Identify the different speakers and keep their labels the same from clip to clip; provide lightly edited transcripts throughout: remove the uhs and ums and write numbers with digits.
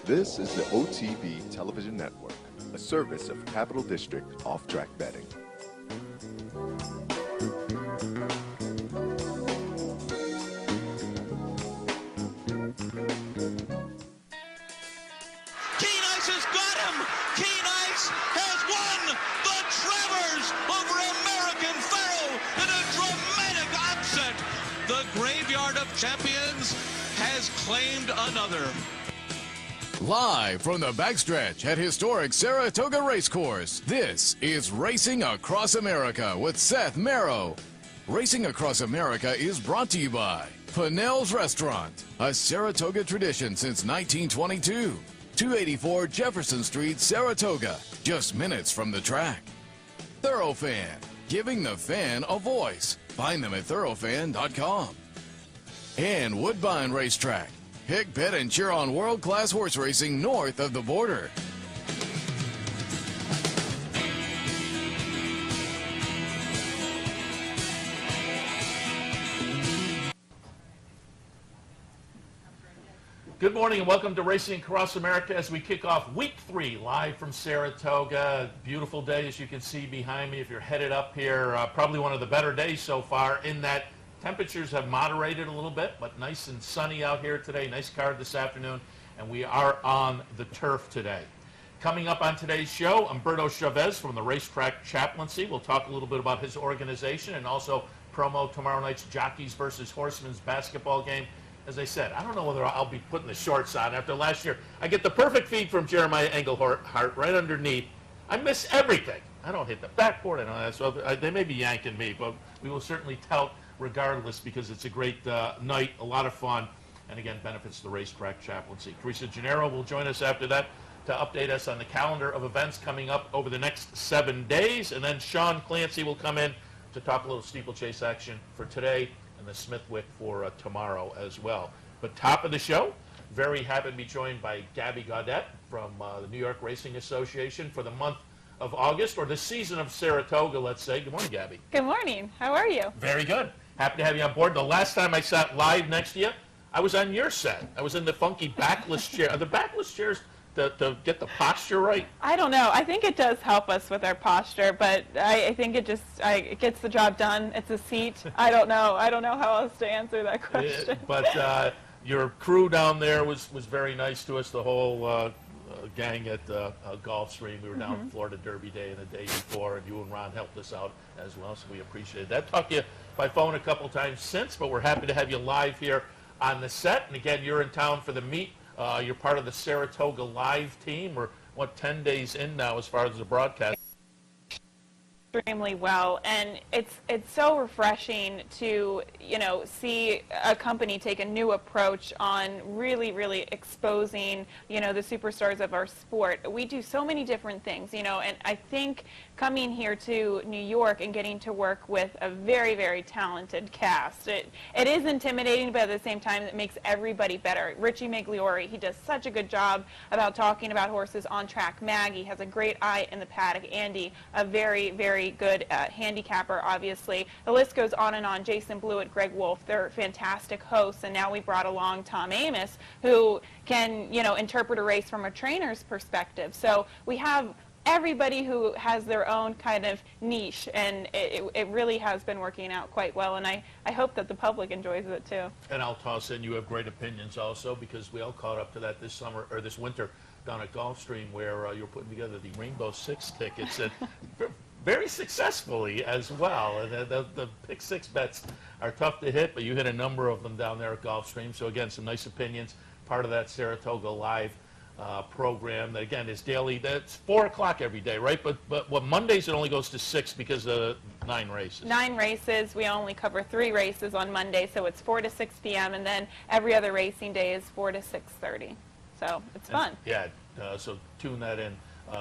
Speaker 1: This is the OTB Television Network, a service of Capital District Off-Track Betting.
Speaker 2: Has got him! Keen Ice has won the Travers over American Pharoah in a dramatic upset. The Graveyard of Champions has claimed another.
Speaker 3: Live from the backstretch at historic Saratoga Racecourse, this is Racing Across America with Seth Merrow. Racing Across America is brought to you by Pinnell's Restaurant, a Saratoga tradition since 1922. 284 Jefferson Street, Saratoga, just minutes from the track. Thoroughfan, giving the fan a voice. Find them at thoroughfan.com. And Woodbine Racetrack. Pick, bet, and cheer on world-class horse racing north of the border.
Speaker 4: Good morning and welcome to Racing Across America as we kick off week 3 live from Saratoga. Beautiful day, as you can see behind me if you're headed up here. Probably one of the better days so far in that temperatures have moderated a little bit, but nice and sunny out here today. Nice card this afternoon, and we are on the turf today. Coming up on today's show, Humberto Chavez from the Racetrack Chaplaincy. We'll talk a little bit about his organization and also promo tomorrow night's Jockeys versus Horsemen's basketball game. As I said, I don't know whether I'll be putting the shorts on after last year. I get the perfect feed from Jeremiah Engelhart right underneath. I miss everything. I don't hit the backboard and all that, so they may be yanking me, but we will certainly tout regardless because it's a great night, a lot of fun, and again, benefits the Racetrack Chaplaincy. Teresa Genaro will join us after that to update us on the calendar of events coming up over the next 7 days, and then Sean Clancy will come in to talk a little steeplechase action for today and the Smithwick for tomorrow as well. But top of the show, very happy to be joined by Gabby Gaudet from the New York Racing Association for the month of August, or the season of Saratoga, let's say. Good morning, Gabby.
Speaker 5: Good morning. How are you?
Speaker 4: Very good. Happy to have you on board. The last time I sat live next to you, I was on your set. I was in the funky backless chair. Are the backless chairs to get the posture right?
Speaker 5: I don't know. I think it does help us with our posture, but I think it just it gets the job done. It's a seat. I don't know. I don't know how else to answer that question.
Speaker 4: But your crew down there was very nice to us. The whole gang at Gulfstream. We were down in Florida Derby Day and the day before, and you and Ron helped us out as well, so we appreciate that. Talked to you by phone a couple times since, but we're happy to have you live here on the set. And again, you're in town for the meet. You're part of the Saratoga Live team. We're, 10 days in now as far as the broadcast?
Speaker 5: Extremely well, and it's so refreshing to see a company take a new approach on really exposing the superstars of our sport. We do so many different things, and I think coming here to New York and getting to work with a very talented cast, it is intimidating, but at the same time it makes everybody better. Richie Migliori, he does such a good job about talking about horses on track. Maggie has a great eye in the paddock. Andy, a very good handicapper, obviously. The list goes on and on. Jason Blewett, Greg Wolf, they're fantastic hosts, and now we brought along Tom Amos, who can, interpret a race from a trainer's perspective. So we have everybody who has their own kind of niche, and it really has been working out quite well, and I hope that the public enjoys it too. And
Speaker 4: I'll toss in, you have great opinions also, because we all caught up to that this summer, or this winter, down at Gulfstream, where you're putting together the Rainbow Six tickets, and very successfully as well. And the pick six bets are tough to hit, but you hit a number of them down there at Gulfstream. So again, some nice opinions, part of that Saratoga Live program that again is daily. That's 4 o'clock every day, right? But what Mondays it only goes to 6 because of 9 races.
Speaker 5: 9 races. We only cover 3 races on Monday, so it's 4 to 6 p.m. and then every other racing day is 4 to 6:30. So it's fun.
Speaker 4: So tune that in.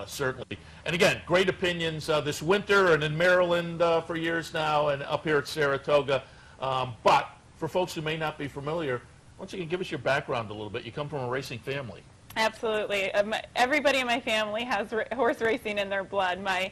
Speaker 4: Certainly. And again, great opinions this winter and in Maryland for years now and up here at Saratoga. But for folks who may not be familiar, once again, give us your background a little bit. You come from a racing family.
Speaker 5: Absolutely. Everybody in my family has horse racing in their blood. My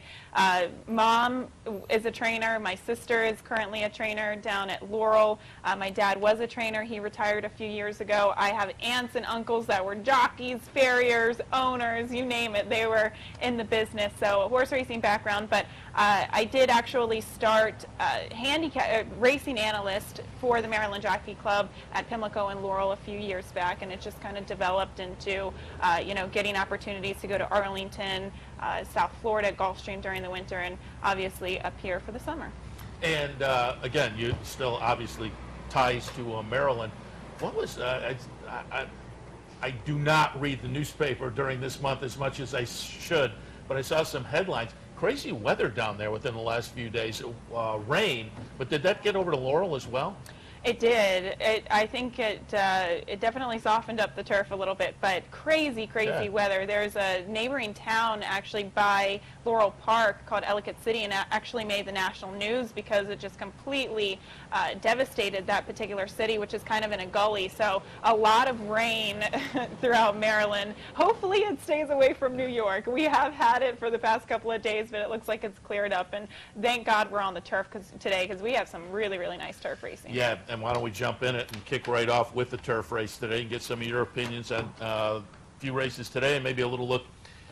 Speaker 5: mom is a trainer. My sister is currently a trainer down at Laurel. My dad was a trainer. He retired a few years ago. I have aunts and uncles that were jockeys, farriers, owners, you name it. They were in the business. So a horse racing background. But I did actually start racing analyst for the Maryland Jockey Club at Pimlico and Laurel a few years back, and it just kind of developed into getting opportunities to go to Arlington, South Florida, Gulfstream during the winter, and obviously up here for the summer.
Speaker 4: And again, you still obviously ties to Maryland. What was I do not read the newspaper during this month as much as I should, but I saw some headlines. Crazy weather down there within the last few days, rain. But did that get over to Laurel as well?
Speaker 5: It did. I think it definitely softened up the turf a little bit, but crazy weather. There's a neighboring town actually by Laurel Park called Ellicott City, and actually made the national news because it just completely devastated that particular city, which is kind of in a gully. So a lot of rain throughout Maryland. Hopefully it stays away from New York. We have had it for the past couple of days, but it looks like it's cleared up, and thank God we're on the turf today, because we have some really, really nice turf racing.
Speaker 4: Yeah. And why don't we jump in it and kick right off with the turf race today and get some of your opinions on a few races today, and maybe a little look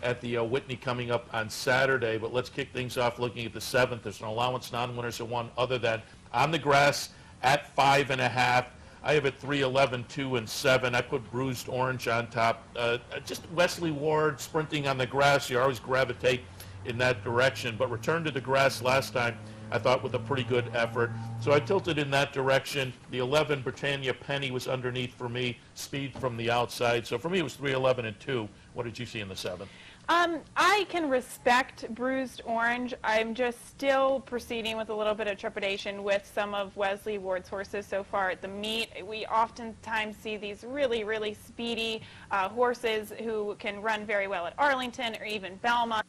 Speaker 4: at the Whitney coming up on Saturday. But let's kick things off looking at the 7th. There's an allowance non-winners of one other than on the grass at 5.5. I have it 3, 11, 2, and 7. I put Bruised Orange on top. Just Wesley Ward sprinting on the grass. You always gravitate in that direction. But returned to the grass last time, I thought, with a pretty good effort. So I tilted in that direction. The 11, Britannia Penny, was underneath for me. Speed from the outside. So for me, it was 3, 11, and 2. What did you see in the 7th?
Speaker 5: I can respect Bruised Orange. I'm just still proceeding with a little bit of trepidation with some of Wesley Ward's horses so far at the meet. We oftentimes see these really, really speedy horses who can run very well at Arlington or even Belmont,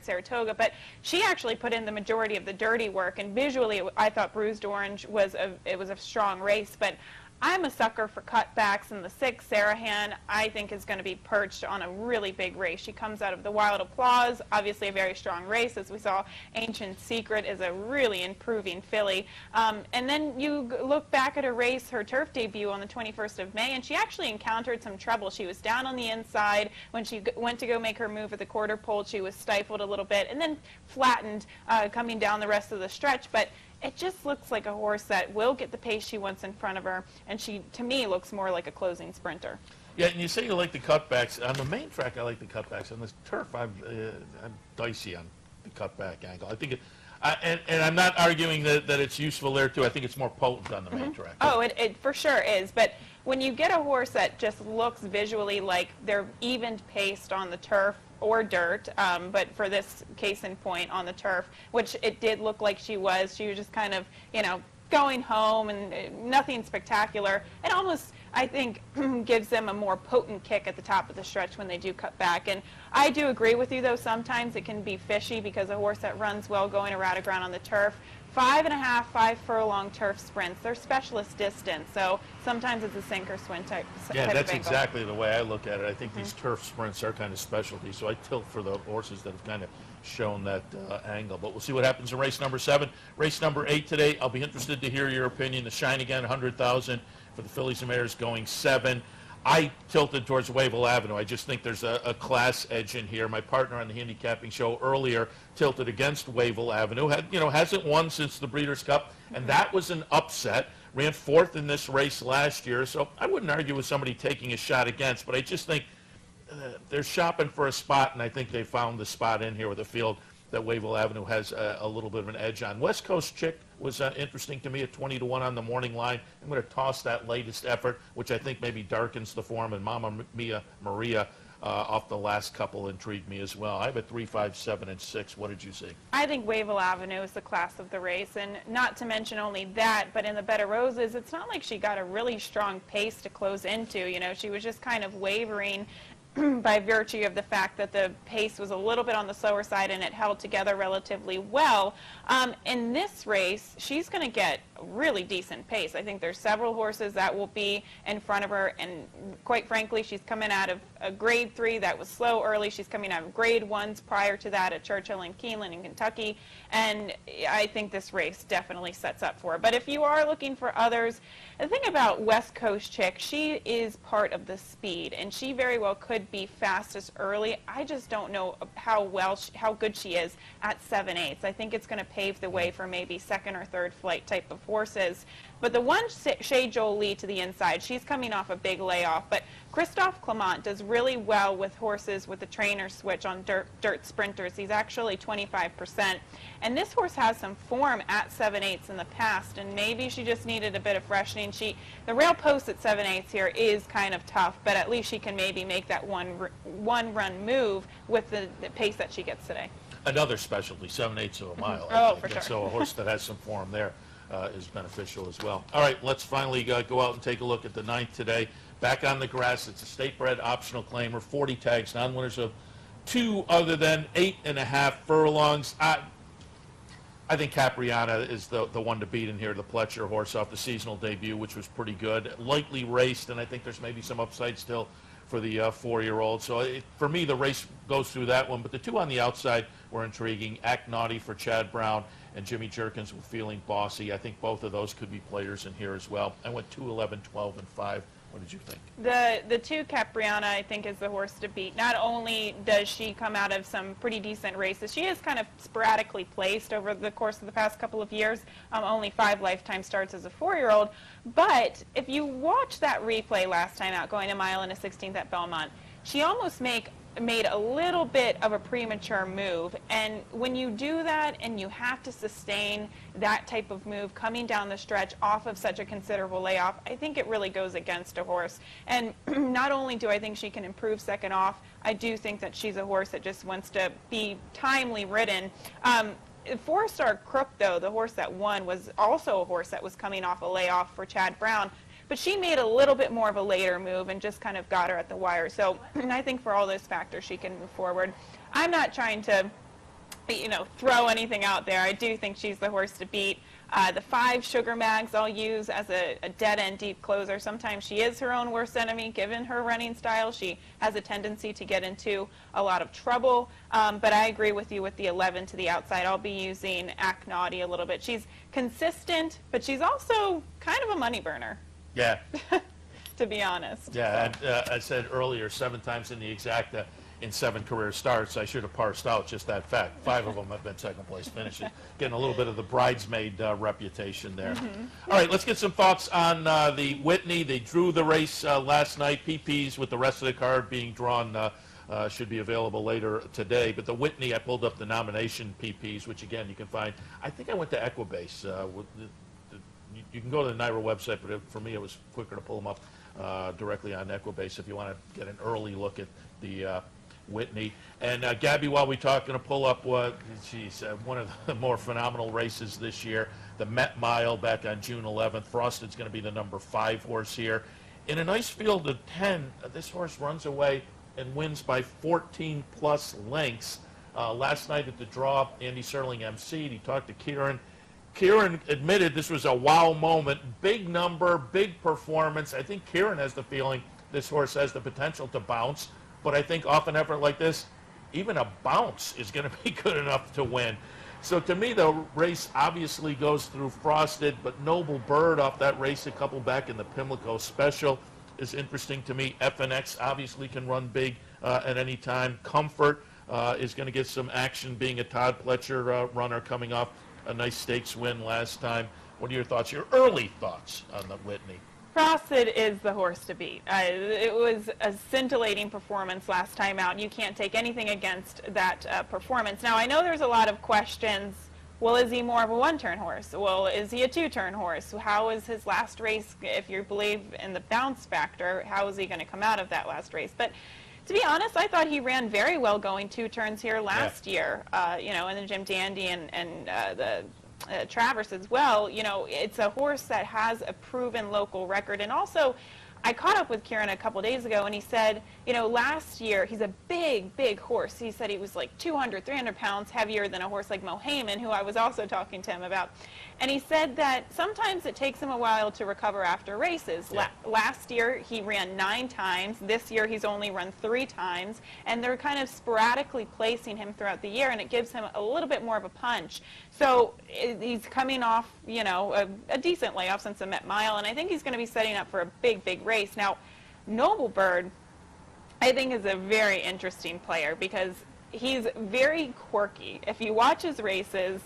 Speaker 5: Saratoga, but she actually put in the majority of the dirty work, and visually I thought Bruised Orange was a strong race. But I'm a sucker for cutbacks, and the 6, Sarahan, I think is going to be perched on a really big race. She comes out of the Wild Applause, obviously a very strong race. As we saw, Ancient Secret is a really improving filly. And then you look back at her race, her turf debut on the 21st of May, and she actually encountered some trouble. She was down on the inside. When she went to go make her move at the quarter pole, she was stifled a little bit and then flattened coming down the rest of the stretch. But it just looks like a horse that will get the pace she wants in front of her, and she, to me, looks more like a closing sprinter.
Speaker 4: Yeah, and you say you like the cutbacks. On the main track, I like the cutbacks. On the turf, I'm dicey on the cutback angle. I think and I'm not arguing that it's useful there, too. I think it's more potent on the main track.
Speaker 5: Oh, it for sure is. But when you get a horse that just looks visually like they're even paced on the turf or dirt, but for this case in point on the turf, which it did look like she was just kind of, going home and nothing spectacular. It almost, I think, gives them a more potent kick at the top of the stretch when they do cut back. And I do agree with you, though, sometimes it can be fishy because a horse that runs well going around a ground on the turf, 5.5, 5 furlong turf sprints, they're specialist distance, so sometimes it's a sink or swim type
Speaker 4: Yeah, that's
Speaker 5: of angle.
Speaker 4: exactly the way I look at it. I think these turf sprints are kind of specialty, so I tilt for the horses that have kind of shown that angle. But we'll see what happens in race number 7. Race number 8 today, I'll be interested to hear your opinion. The Shine Again, 100,000 for the fillies and mares going 7. I tilted towards Wavell Avenue. I just think there's a class edge in here. My partner on the handicapping show earlier tilted against Wavell Avenue. Hasn't won since the Breeders' Cup, and that was an upset. Ran 4th in this race last year, so I wouldn't argue with somebody taking a shot against, but I just think they're shopping for a spot, and I think they found the spot in here with a field that Wavell Avenue has a little bit of an edge on. West Coast Chick was interesting to me at 20-1 on the morning line. I'm going to toss that latest effort, which I think maybe darkens the form, and Mama Mia Maria off the last couple intrigued me as well. I have a 3, 5, 7, and 6. What did you see?
Speaker 5: I think Wavell Avenue is the class of the race, and not to mention only that, but in the Bed of Roses, it's not like she got a really strong pace to close into. She was just kind of wavering by virtue of the fact that the pace was a little bit on the slower side and it held together relatively well. In this race, she's going to get really decent pace. I think there's several horses that will be in front of her, and quite frankly, she's coming out of a grade 3 that was slow early. She's coming out of grade 1s prior to that at Churchill and Keeneland in Kentucky, and I think this race definitely sets up for her. But if you are looking for others, the thing about West Coast Chick, she is part of the speed, and she very well could be fastest early. I just don't know how good she is at 7/8. I think it's going to pave the way for maybe second or third flight type of horses. But the one, Shea Jolie to the inside, she's coming off a big layoff. But Christophe Clement does really well with horses with the trainer switch on dirt sprinters. He's actually 25%. And this horse has some form at 7/8 in the past, and maybe she just needed a bit of freshening. The rail post at 7/8 here is kind of tough, but at least she can maybe make that one run move with the pace that she gets today.
Speaker 4: Another specialty, 7/8 of a mile.
Speaker 5: Oh, for sure.
Speaker 4: So a horse that has some form there is beneficial as well. All right, let's finally go out and take a look at the 9th today. Back on the grass, it's a state-bred optional claimer, 40 tags, non-winners of 2 other than 8.5 furlongs. I think Capriana is the one to beat in here, the Pletcher horse off the seasonal debut, which was pretty good. Lightly raced, and I think there's maybe some upside still for the 4-year-old. So for me, the race goes through that one. But the 2 on the outside were intriguing. Act Naughty for Chad Brown and Jimmy Jerkins were Feeling Bossy. I think both of those could be players in here as well. I went 2, 11, 12, and 5. What did you think?
Speaker 5: The 2 Capriana, I think, is the horse to beat. Not only does she come out of some pretty decent races, she is kind of sporadically placed over the course of the past couple of years, only 5 lifetime starts as a 4-year-old. But if you watch that replay last time out, going a mile and a 16th at Belmont, she almost made a little bit of a premature move, and when you do that and you have to sustain that type of move coming down the stretch off of such a considerable layoff, I think it really goes against a horse. And not only do I think she can improve second off, I do think that she's a horse that just wants to be timely ridden. 4-Star Crook, though, the horse that won, was also a horse that was coming off a layoff for Chad Brown. But she made a little bit more of a later move and just kind of got her at the wire. So I think for all those factors, she can move forward. I'm not trying to, throw anything out there. I do think she's the horse to beat. The 5 Sugar Mags I'll use as a dead-end deep closer. Sometimes she is her own worst enemy, given her running style. She has a tendency to get into a lot of trouble. But I agree with you with the 11 to the outside. I'll be using Act Naughty a little bit. She's consistent, but she's also kind of a money burner.
Speaker 4: Yeah.
Speaker 5: To be honest.
Speaker 4: Yeah, and I said earlier, 7 times in the exacta in 7 career starts. I should have parsed out just that fact. 5 of them have been second-place finishes. Getting a little bit of the bridesmaid reputation there. All right, let's get some thoughts on the Whitney. They drew the race last night. PPs with the rest of the card being drawn should be available later today. But the Whitney, I pulled up the nomination PPs, which, again, you can find. I think I went to Equibase. You can go to the NYRA website, but for me it was quicker to pull them up directly on Equibase if you want to get an early look at the Whitney. And Gabby, while we talk, going to pull up one of the more phenomenal races this year, the Met Mile back on June 11th. Frosted's going to be the number 5 horse here. In a nice field of 10, this horse runs away and wins by 14-plus lengths. Last night at the draw, Andy Serling emceed. He talked to Kieran. Kieran admitted this was a wow moment, big number, big performance. I think Kieran has the feeling this horse has the potential to bounce, but I think off an effort like this, even a bounce is going to be good enough to win. So to me, the race obviously goes through Frosted, but Noble Bird off that race a couple back in the Pimlico Special is interesting to me. FNX obviously can run big at any time. Comfort is going to get some action being a Todd Pletcher runner coming off a nice stakes win last time. What are your thoughts, your early thoughts on the Whitney?
Speaker 5: Frosted is the horse to beat. It was a scintillating performance last time out. You can't take anything against that performance. Now, I know there's a lot of questions. Well, is he more of a one-turn horse? Well, is he a two-turn horse? How is his last race, if you believe in the bounce factor, how is he going to come out of that last race? But to be honest, I thought he ran very well going 2 turns here last year, and then Jim Dandy and the Travers as well. It's a horse that has a proven local record. And also, I caught up with Kieran a couple days ago, and he said, you know, last year, he's a big, big horse. He said he was like 200, 300 pounds heavier than a horse like Mohaymen, who I was also talking to him about. And he said that sometimes it takes him a while to recover after races.
Speaker 4: Yeah.
Speaker 5: Last year, he ran 9 times. This year, he's only run 3 times. And they're kind of sporadically placing him throughout the year, and it gives him a little bit more of a punch. So he's coming off, you know, a decent layoff since the Met Mile, and I think he's going to be setting up for a big, big race. Now, Noble Bird, I think, is a very interesting player because he's very quirky. If you watch his races,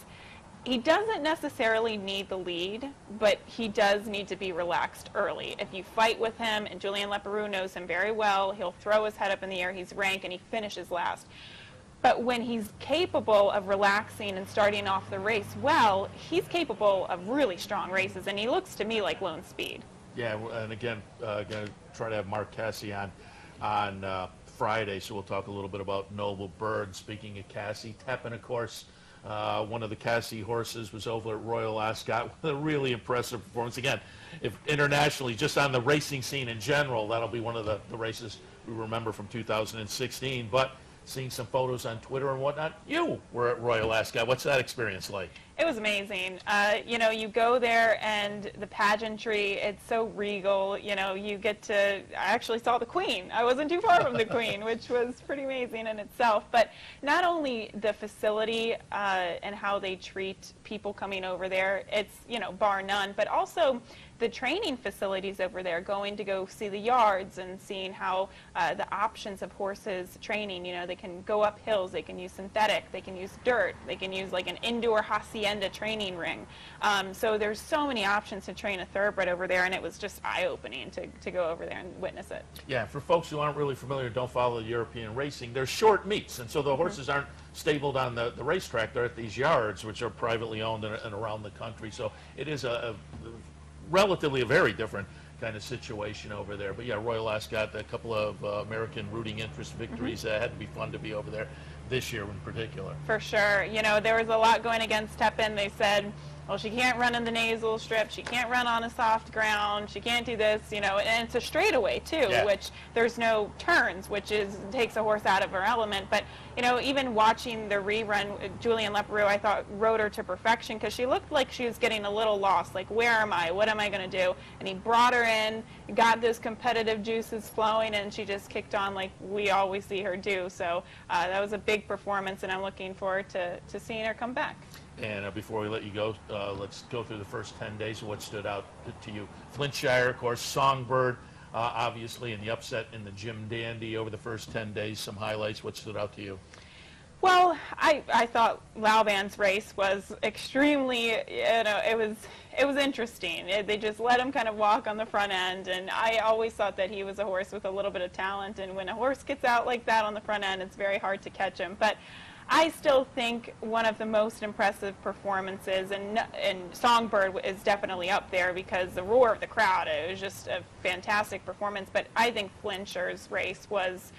Speaker 5: he doesn't necessarily need the lead, but he does need to be relaxed early. If you fight with him, and Julien Leparoux knows him very well, he'll throw his head up in the air, he's rank, and he finishes last. But when he's capable of relaxing and starting off the race well, he's capable of really strong races, and he looks to me like Lone Speed.
Speaker 4: Yeah, and again, going to try to have Mark Cassie on Friday, so we'll talk a little bit about Noble Bird. Speaking of Cassie, Tepin, of course, one of the Cassie horses was over at Royal Ascot with a really impressive performance. Again, if internationally, just on the racing scene in general, that'll be one of the races we remember from 2016. But seeing some photos on Twitter and whatnot, you were at Royal Ascot. What's that experience like?
Speaker 5: It was amazing. You know, you go there and the pageantry, it's so regal. You know, you get to, I actually saw the Queen. I wasn't too far from the Queen, which was pretty amazing in itself. But not only the facility and how they treat people coming over there, it's, you know, bar none, but also the training facilities over there, going to go see the yards and seeing how the options of horses training, you know, they can go up hills, they can use synthetic, they can use dirt, they can use like an indoor hacienda training ring. So there's so many options to train a thoroughbred over there, and it was just eye-opening to go over there and witness it.
Speaker 4: Yeah, for folks who aren't really familiar, don't follow the European racing, they're short meets, and so the horses aren't stabled on the racetrack. They're at these yards, which are privately owned and around the country. So it is a relatively a very different kind of situation over there. But yeah, Royal Ascot, a couple of American rooting interest victories. Had to be fun to be over there this year in particular. For sure.
Speaker 5: You know, there was a lot going against Tepin. They said, well, she can't run in the nasal strip, she can't run on a soft ground, she can't do this, you know, and it's a straightaway too, which there's no turns, which takes a horse out of her element. But, you know, even watching the rerun, Julien Leparoux, I thought, rode her to perfection because she looked like she was getting a little lost, like, where am I, what am I going to do? And he brought her in, got those competitive juices flowing, and she just kicked on like we always see her do. So that was a big performance, and I'm looking forward to seeing her come back.
Speaker 4: And before we let you go, let's go through the first 10 days of what stood out to you. Flintshire, of course, Songbird, obviously, and the upset in the Jim Dandy over the first 10 days. Some highlights. What stood out to you?
Speaker 5: Well, I thought Lauband's race was extremely, you know, it was interesting. They just let him kind of walk on the front end, and I always thought that he was a horse with a little bit of talent, and when a horse gets out like that on the front end, it's very hard to catch him. But I still think one of the most impressive performances, and Songbird is definitely up there because the roar of the crowd, it was just a fantastic performance. But I think Flintshire's race was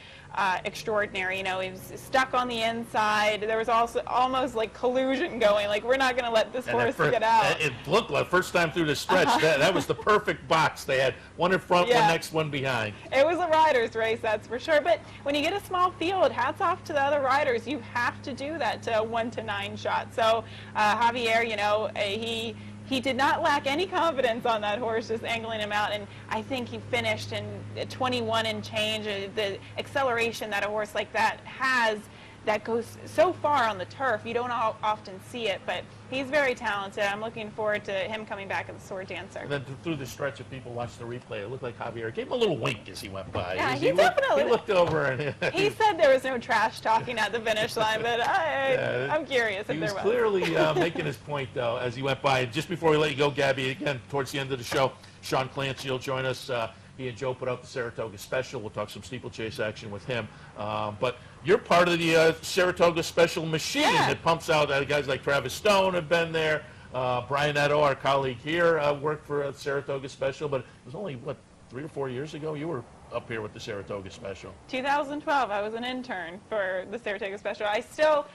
Speaker 5: extraordinary. You know, he was stuck on the inside. There was also almost like collusion going, like, we're not going to let this horse get out.
Speaker 4: It looked like first time through the stretch, that was the perfect box. They had one in front, one next, one behind.
Speaker 5: It was a rider's race, that's for sure. But when you get a small field, hats off to the other riders. You have to do that to a 1-to-9 shot. So Javier, you know, he did not lack any confidence on that horse, just angling him out, and I think he finished in 21 and change. The acceleration that a horse like that has, that goes so far on the turf, you don't often see it, but he's very talented. I'm looking forward to him coming back as a sword dancer.
Speaker 4: And then through the stretch, if people watch the replay, it looked like Javier gave him a little wink as he went by.
Speaker 5: Yeah, he definitely
Speaker 4: looked over and
Speaker 5: he said there was no trash talking at the finish line, but I'm curious if there was.
Speaker 4: He was clearly making his point, though, as he went by. And just before we let you go, Gabby, again, towards the end of the show, Sean Clancy will join us. He and Joe put out the Saratoga Special. We'll talk some steeplechase action with him. But you're part of the Saratoga Special machine that pumps out guys like Travis Stone have been there. Brian Edo, our colleague here, worked for a Saratoga Special. But it was only, what, 3 or 4 years ago you were up here with the Saratoga Special?
Speaker 5: 2012, I was an intern for the Saratoga Special. I still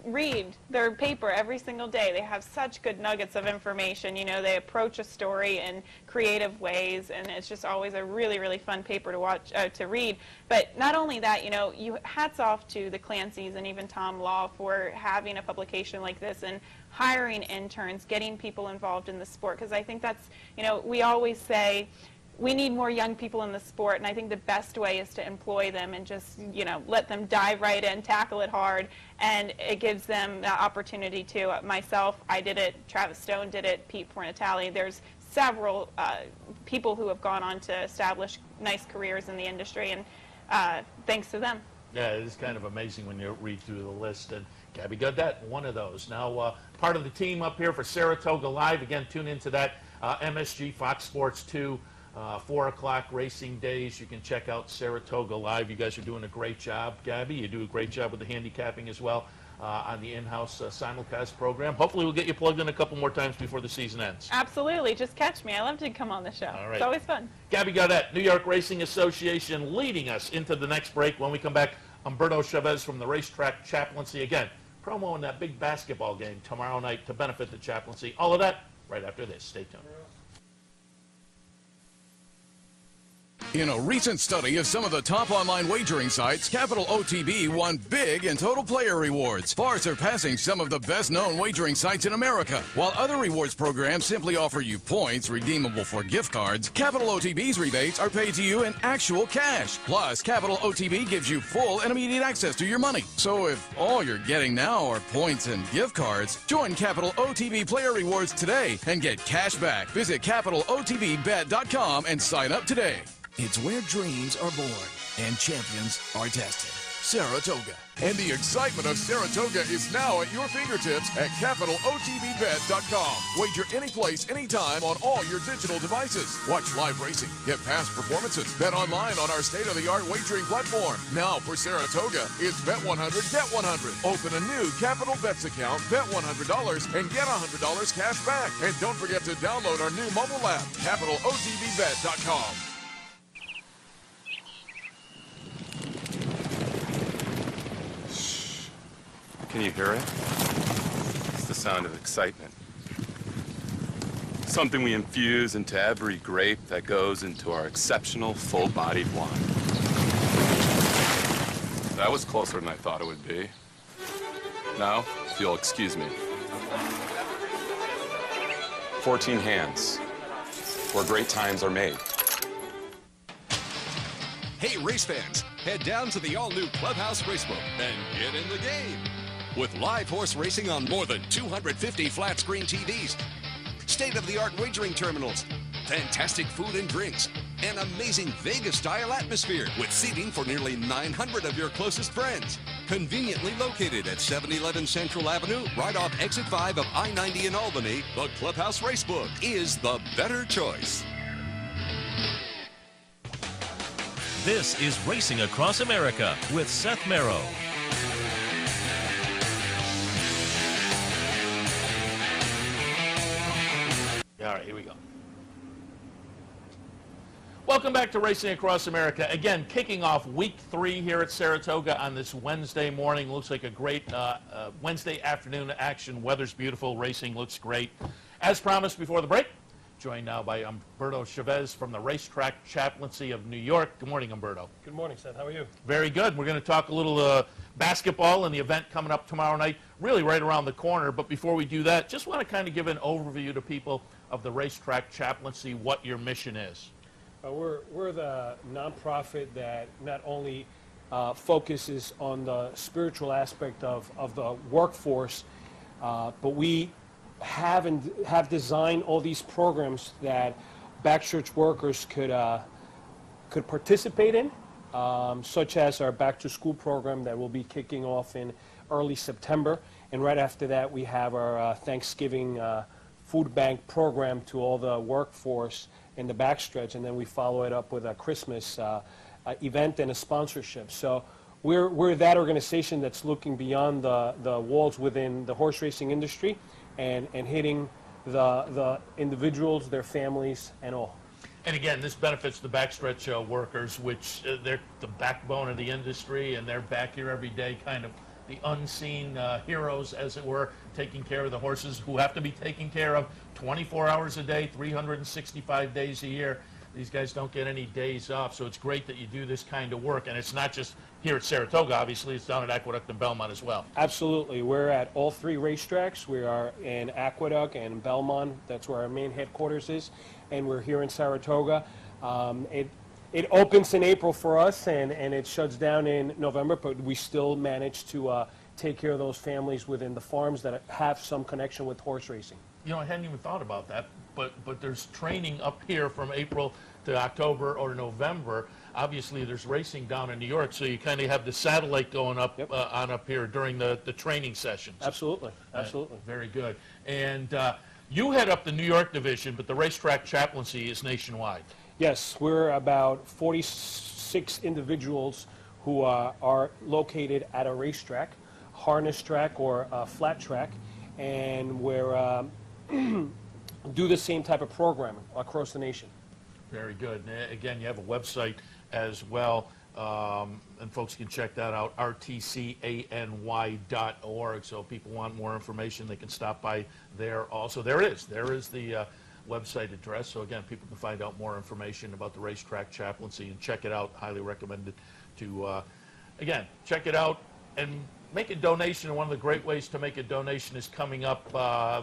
Speaker 5: read their paper every single day. They have such good nuggets of information. You know, they approach a story in creative ways, and it's just always a really, really fun paper to watch, to read. But not only that, you know, hats off to the Clancys and even Tom Law for having a publication like this and hiring interns, getting people involved in the sport, because I think that's, you know, we always say we need more young people in the sport, and I think the best way is to employ them and just, you know, let them dive right in, tackle it hard, and it gives them the opportunity to. Myself, I did it, Travis Stone did it, Pete Fornatale. There's several people who have gone on to establish nice careers in the industry, and thanks to them.
Speaker 4: Yeah, it is kind of amazing when you read through the list, and Gabby Gaudet, one of those. Now, part of the team up here for Saratoga Live. Again, tune into that MSG Fox Sports 2, 4 o'clock racing days. You can check out Saratoga Live. You guys are doing a great job, Gabby. You do a great job with the handicapping as well on the in-house simulcast program. Hopefully, we'll get you plugged in a couple more times before the season ends.
Speaker 5: Absolutely. Just catch me. I love to come on the show.
Speaker 4: All right.
Speaker 5: It's always fun.
Speaker 4: Gabby Gaudet, New York Racing Association, leading us into the next break. When we come back, Humberto Chavez from the Racetrack Chaplaincy. Again, promoing that big basketball game tomorrow night to benefit the chaplaincy. All of that right after this. Stay tuned.
Speaker 3: In a recent study of some of the top online wagering sites, Capital OTB won big in total player rewards, far surpassing some of the best-known wagering sites in America. While other rewards programs simply offer you points redeemable for gift cards, Capital OTB's rebates are paid to you in actual cash. Plus, Capital OTB gives you full and immediate access to your money. So if all you're getting now are points and gift cards, join Capital OTB Player Rewards today and get cash back. Visit CapitalOTBBet.com and sign up today.
Speaker 6: It's where dreams are born and champions are tested. Saratoga.
Speaker 3: And the excitement of Saratoga is now at your fingertips at CapitalOTBBet.com. Wager any place, anytime on all your digital devices. Watch live racing, get past performances, bet online on our state-of-the-art wagering platform. Now for Saratoga, it's Bet 100, Get 100. Open a new Capital Bets account, bet $100, and get $100 cash back. And don't forget to download our new mobile app, CapitalOTBBet.com.
Speaker 7: Can you hear it? It's the sound of excitement. Something we infuse into every grape that goes into our exceptional full-bodied wine. That was closer than I thought it would be. Now, if you'll excuse me. 14 hands, where great times are made.
Speaker 8: Hey, race fans, head down to the all-new Clubhouse Racebook and get in the game. With live horse racing on more than 250 flat-screen TVs, state-of-the-art wagering terminals, fantastic food and drinks, an amazing Vegas-style atmosphere with seating for nearly 900 of your closest friends. Conveniently located at 711 Central Avenue, right off Exit 5 of I-90 in Albany, the Clubhouse Racebook is the better choice.
Speaker 9: This is Racing Across America with Seth Merrow.
Speaker 4: All right, here we go. Welcome back to Racing Across America. Again, kicking off week 3 here at Saratoga on this Wednesday morning. Looks like a great Wednesday afternoon action. Weather's beautiful. Racing looks great. As promised before the break, joined now by Humberto Chavez from the Racetrack Chaplaincy of New York. Good morning, Humberto.
Speaker 10: Good morning, Seth. How are you?
Speaker 4: Very good. We're going to talk a little basketball and the event coming up tomorrow night, really right around the corner. But before we do that, just want to kind of give an overview to people of the Racetrack Chaplaincy, what your mission is.
Speaker 10: We're the nonprofit that not only focuses on the spiritual aspect of the workforce, but we have designed all these programs that backchurch workers could participate in, such as our back to school program that will be kicking off in early September, and right after that we have our Thanksgiving food bank program to all the workforce in the backstretch, and then we follow it up with a Christmas event and a sponsorship. So we're that organization that's looking beyond the walls within the horse racing industry and hitting the individuals, their families, and all.
Speaker 4: And again, this benefits the backstretch workers, which they're the backbone of the industry, and they're back here every day, kind of the unseen heroes, as it were, taking care of the horses who have to be taken care of 24 hours a day, 365 days a year. These guys don't get any days off, so it's great that you do this kind of work. And it's not just here at Saratoga, obviously, it's down at Aqueduct and Belmont as well. Absolutely.
Speaker 10: We're at all three racetracks. We are in Aqueduct and Belmont. That's where our main headquarters is. And we're here in Saratoga. It opens in April for us, and it shuts down in November, but we still manage to take care of those families within the farms that have some connection with horse racing.
Speaker 4: You know, I hadn't even thought about that, but there's training up here from April to October or November. Obviously, there's racing down in New York, so you kind of have the satellite going up on up here during the training sessions.
Speaker 10: Absolutely, absolutely.
Speaker 4: Very good. And you head up the New York division, but the racetrack chaplaincy is nationwide.
Speaker 10: Yes, we're about 46 individuals who are located at a racetrack, harness track or flat track, and we're do the same type of programming across the nation.
Speaker 4: Very good. And again, you have a website as well, and folks can check that out, rtcany.org. So if people want more information, they can stop by there also. There it is. There is the website address. So again, people can find out more information about the racetrack chaplaincy and check it out. Highly recommended to, again, check it out and make a donation. And one of the great ways to make a donation is coming up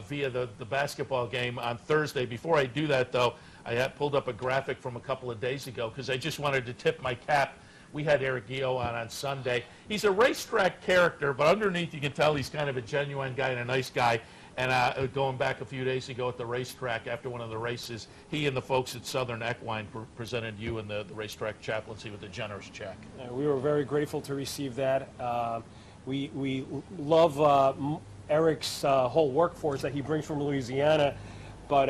Speaker 4: via the basketball game on Thursday. Before I do that, though, I had pulled up a graphic from a couple of days ago because I just wanted to tip my cap. We had Eric Gio on Sunday. He's a racetrack character, but underneath you can tell he's kind of a genuine guy and a nice guy. And going back a few days ago at the racetrack, after one of the races, he and the folks at Southern Equine presented you and the racetrack chaplaincy with a generous check.
Speaker 10: We were very grateful to receive that. We love Eric's whole workforce that he brings from Louisiana, but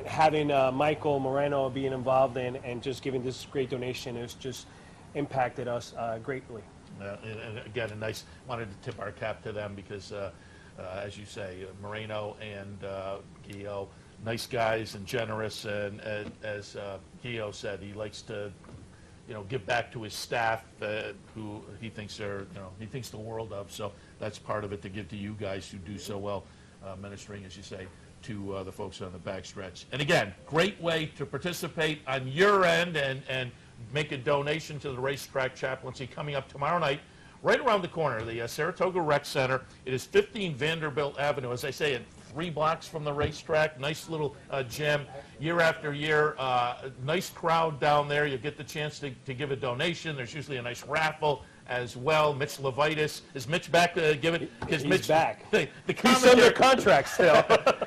Speaker 10: having Michael Moreno being involved and just giving this great donation has just impacted us greatly.
Speaker 4: And again, wanted to tip our cap to them because, as you say, Moreno and Gio, nice guys and generous, and as Gio said, he likes to give back to his staff, who he thinks he thinks the world of. So that's part of it, to give to you guys who do so well, ministering, as you say, to the folks on the backstretch. And again, great way to participate on your end and make a donation to the racetrack chaplaincy coming up tomorrow night, right around the corner, the Saratoga Rec Center. It is 15 Vanderbilt Avenue, as I say, 3 blocks from the racetrack. Nice little gym. Year after year, nice crowd down there. You get the chance to give a donation. There's usually a nice raffle as well. Mitch Levitas. Is Mitch back to give it?
Speaker 10: He's
Speaker 4: Mitch,
Speaker 10: back.
Speaker 4: The
Speaker 10: He's under contract still.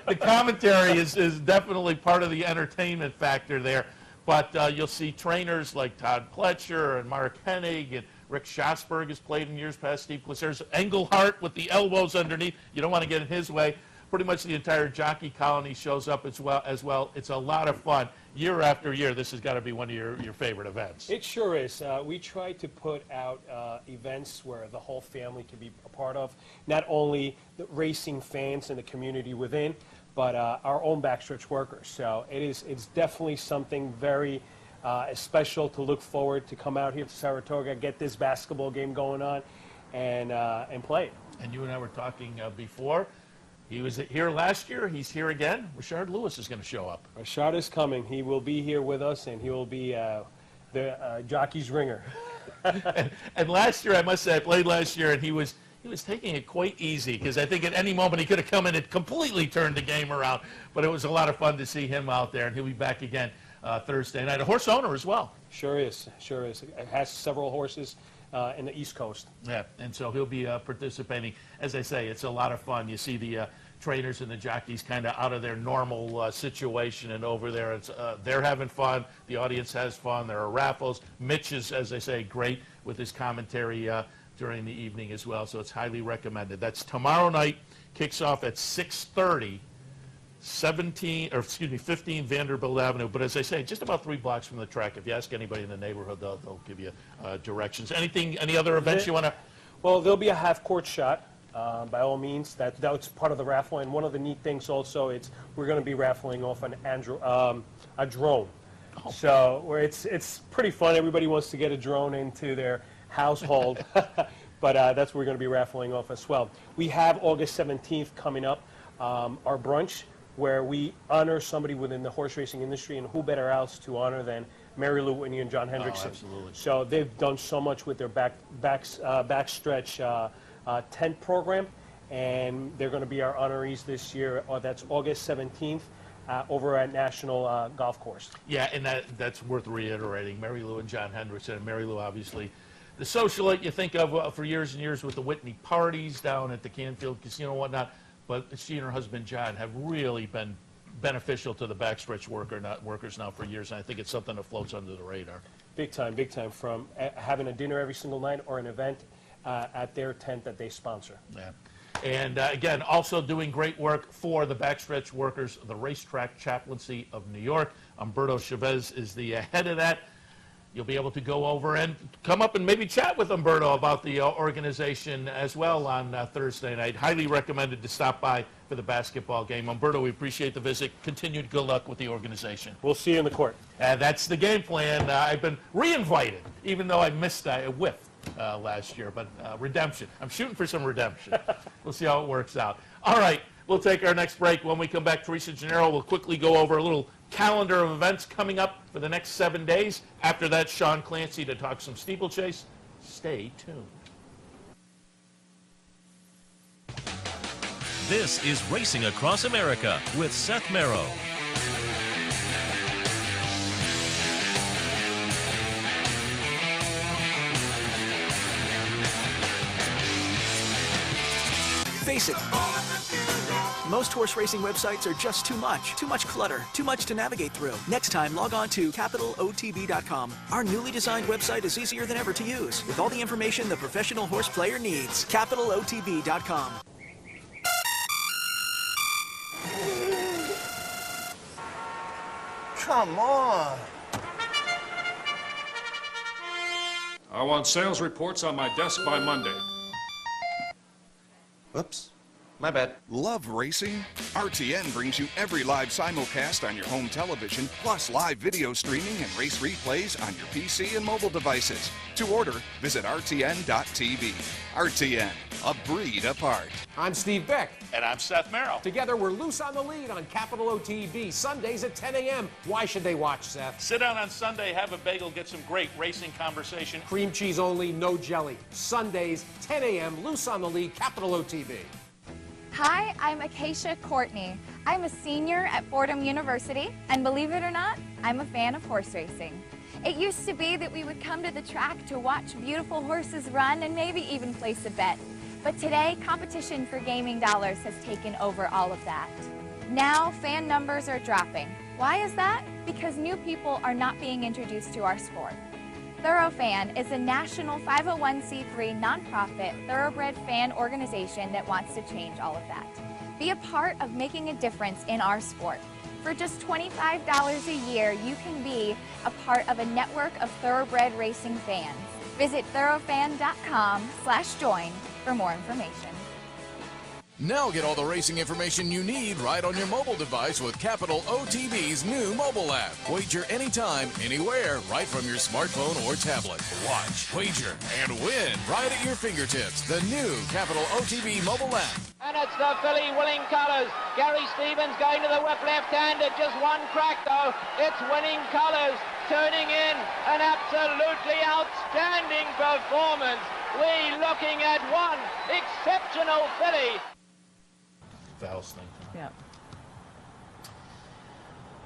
Speaker 4: The commentary is definitely part of the entertainment factor there. But you'll see trainers like Todd Pletcher and Mark Hennig, and Rick Schatzberg has played in years past. Steve Glaciers, Engelhart with the elbows underneath. You don't want to get in his way. Pretty much the entire jockey colony shows up as well. It's a lot of fun. Year after year, this has got to be one of your favorite events.
Speaker 10: It sure is. We try to put out events where the whole family can be a part of, not only the racing fans and the community within, but our own backstretch workers. So it's definitely something very special to look forward to come out here to Saratoga, get this basketball game going on, and play.
Speaker 4: And you and I were talking before. He was here last year. He's here again. Rashard Lewis is going to show up.
Speaker 10: Rashard is coming. He will be here with us, and he will be the jockey's ringer.
Speaker 4: and last year, I must say, I played last year, and he was taking it quite easy, because I think at any moment he could have come in and completely turned the game around. But it was a lot of fun to see him out there, and he'll be back again Thursday night. A horse owner as well.
Speaker 10: Sure is. Sure is. It has several horses in the East Coast.
Speaker 4: Yeah, and so he'll be participating. As I say, it's a lot of fun. You see the trainers and the jockeys kind of out of their normal situation, and over there it's, they're having fun. The audience has fun. There are raffles. Mitch is, as I say, great with his commentary during the evening as well, so it's highly recommended. That's tomorrow night. Kicks off at 6:30. 15 Vanderbilt Avenue. But as I say, just about 3 blocks from the track. If you ask anybody in the neighborhood, they'll give you directions. Any other events you want to?
Speaker 10: Well, there'll be a half-court shot. By all means, that's part of the raffle. And one of the neat things also, we're going to be raffling off a drone. So where it's pretty fun. Everybody wants to get a drone into their household, but that's what we're going to be raffling off as well. We have August 17th coming up, our brunch, where we honor somebody within the horse racing industry, and who better else to honor than Mary Lou Whitney and John Hendrickson.
Speaker 4: Oh, absolutely.
Speaker 10: So they've done so much with their backstretch tent program, and they're going to be our honorees this year. That's August 17th. Over at National Golf Course.
Speaker 4: Yeah, and that's worth reiterating. Mary Lou and John Hendrickson. And Mary Lou, obviously, the socialite you think of for years and years with the Whitney parties down at the Canfield Casino and whatnot, but she and her husband John have really been beneficial to the backstretch workers now for years, and I think it's something that floats under the radar.
Speaker 10: Big time, big time. From having a dinner every single night or an event at their tent that they sponsor.
Speaker 4: Yeah. And again, also doing great work for the backstretch workers, the Racetrack Chaplaincy of New York. Humberto Chavez is the head of that. You'll be able to go over and come up and maybe chat with Humberto about the organization as well on Thursday night. Highly recommended to stop by for the basketball game. Humberto, we appreciate the visit. Continued good luck with the organization.
Speaker 10: We'll see you in the court.
Speaker 4: That's the game plan. I've been re-invited, even though I missed a whiff last year, but redemption. I'm shooting for some redemption. We'll see how it works out. All right, we'll take our next break. When we come back, Teresa Genaro will quickly go over a little calendar of events coming up for the next 7 days. After that, Sean Clancy to talk some steeplechase. Stay tuned.
Speaker 9: This is Racing Across America with Seth Merrow.
Speaker 6: Face it, most horse racing websites are just too much clutter, too much to navigate through. Next time, log on to CapitalOTB.com. Our newly designed website is easier than ever to use, with all the information the professional horse player needs. CapitalOTB.com.
Speaker 11: Come on.
Speaker 12: I want sales reports on my desk by Monday.
Speaker 11: Oops. My bad.
Speaker 13: Love racing? RTN brings you every live simulcast on your home television, plus live video streaming and race replays on your PC and mobile devices. To order, visit RTN.tv. RTN, a breed apart.
Speaker 14: I'm Steve Beck.
Speaker 4: And I'm Seth Merrow.
Speaker 14: Together, we're loose on the lead on Capital OTB, Sundays at 10 a.m. Why should they watch, Seth?
Speaker 4: Sit down on Sunday, have a bagel, get some great racing conversation.
Speaker 14: Cream cheese only, no jelly. Sundays, 10 a.m., loose on the lead, Capital OTB.
Speaker 15: Hi, I'm Acacia Courtney. I'm a senior at Fordham University, and believe it or not, I'm a fan of horse racing. It used to be that we would come to the track to watch beautiful horses run and maybe even place a bet. But today, competition for gaming dollars has taken over all of that. Now, fan numbers are dropping. Why is that? Because new people are not being introduced to our sport. ThoroughFan is a national 501c3 nonprofit thoroughbred fan organization that wants to change all of that. Be a part of making a difference in our sport. For just $25 a year, you can be a part of a network of thoroughbred racing fans. Visit thoroughfan.com/join for more information.
Speaker 3: Now get all the racing information you need right on your mobile device with Capital OTB's new mobile app. Wager anytime, anywhere, right from your smartphone or tablet. Watch, wager, and win right at your fingertips. The new Capital OTB mobile app.
Speaker 16: And it's the filly winning colours. Gary Stevens going to the whip left-handed. Just one crack though. It's winning colours. Turning in an absolutely outstanding performance. We're looking at one exceptional filly.
Speaker 4: Val's thing.
Speaker 5: Yeah.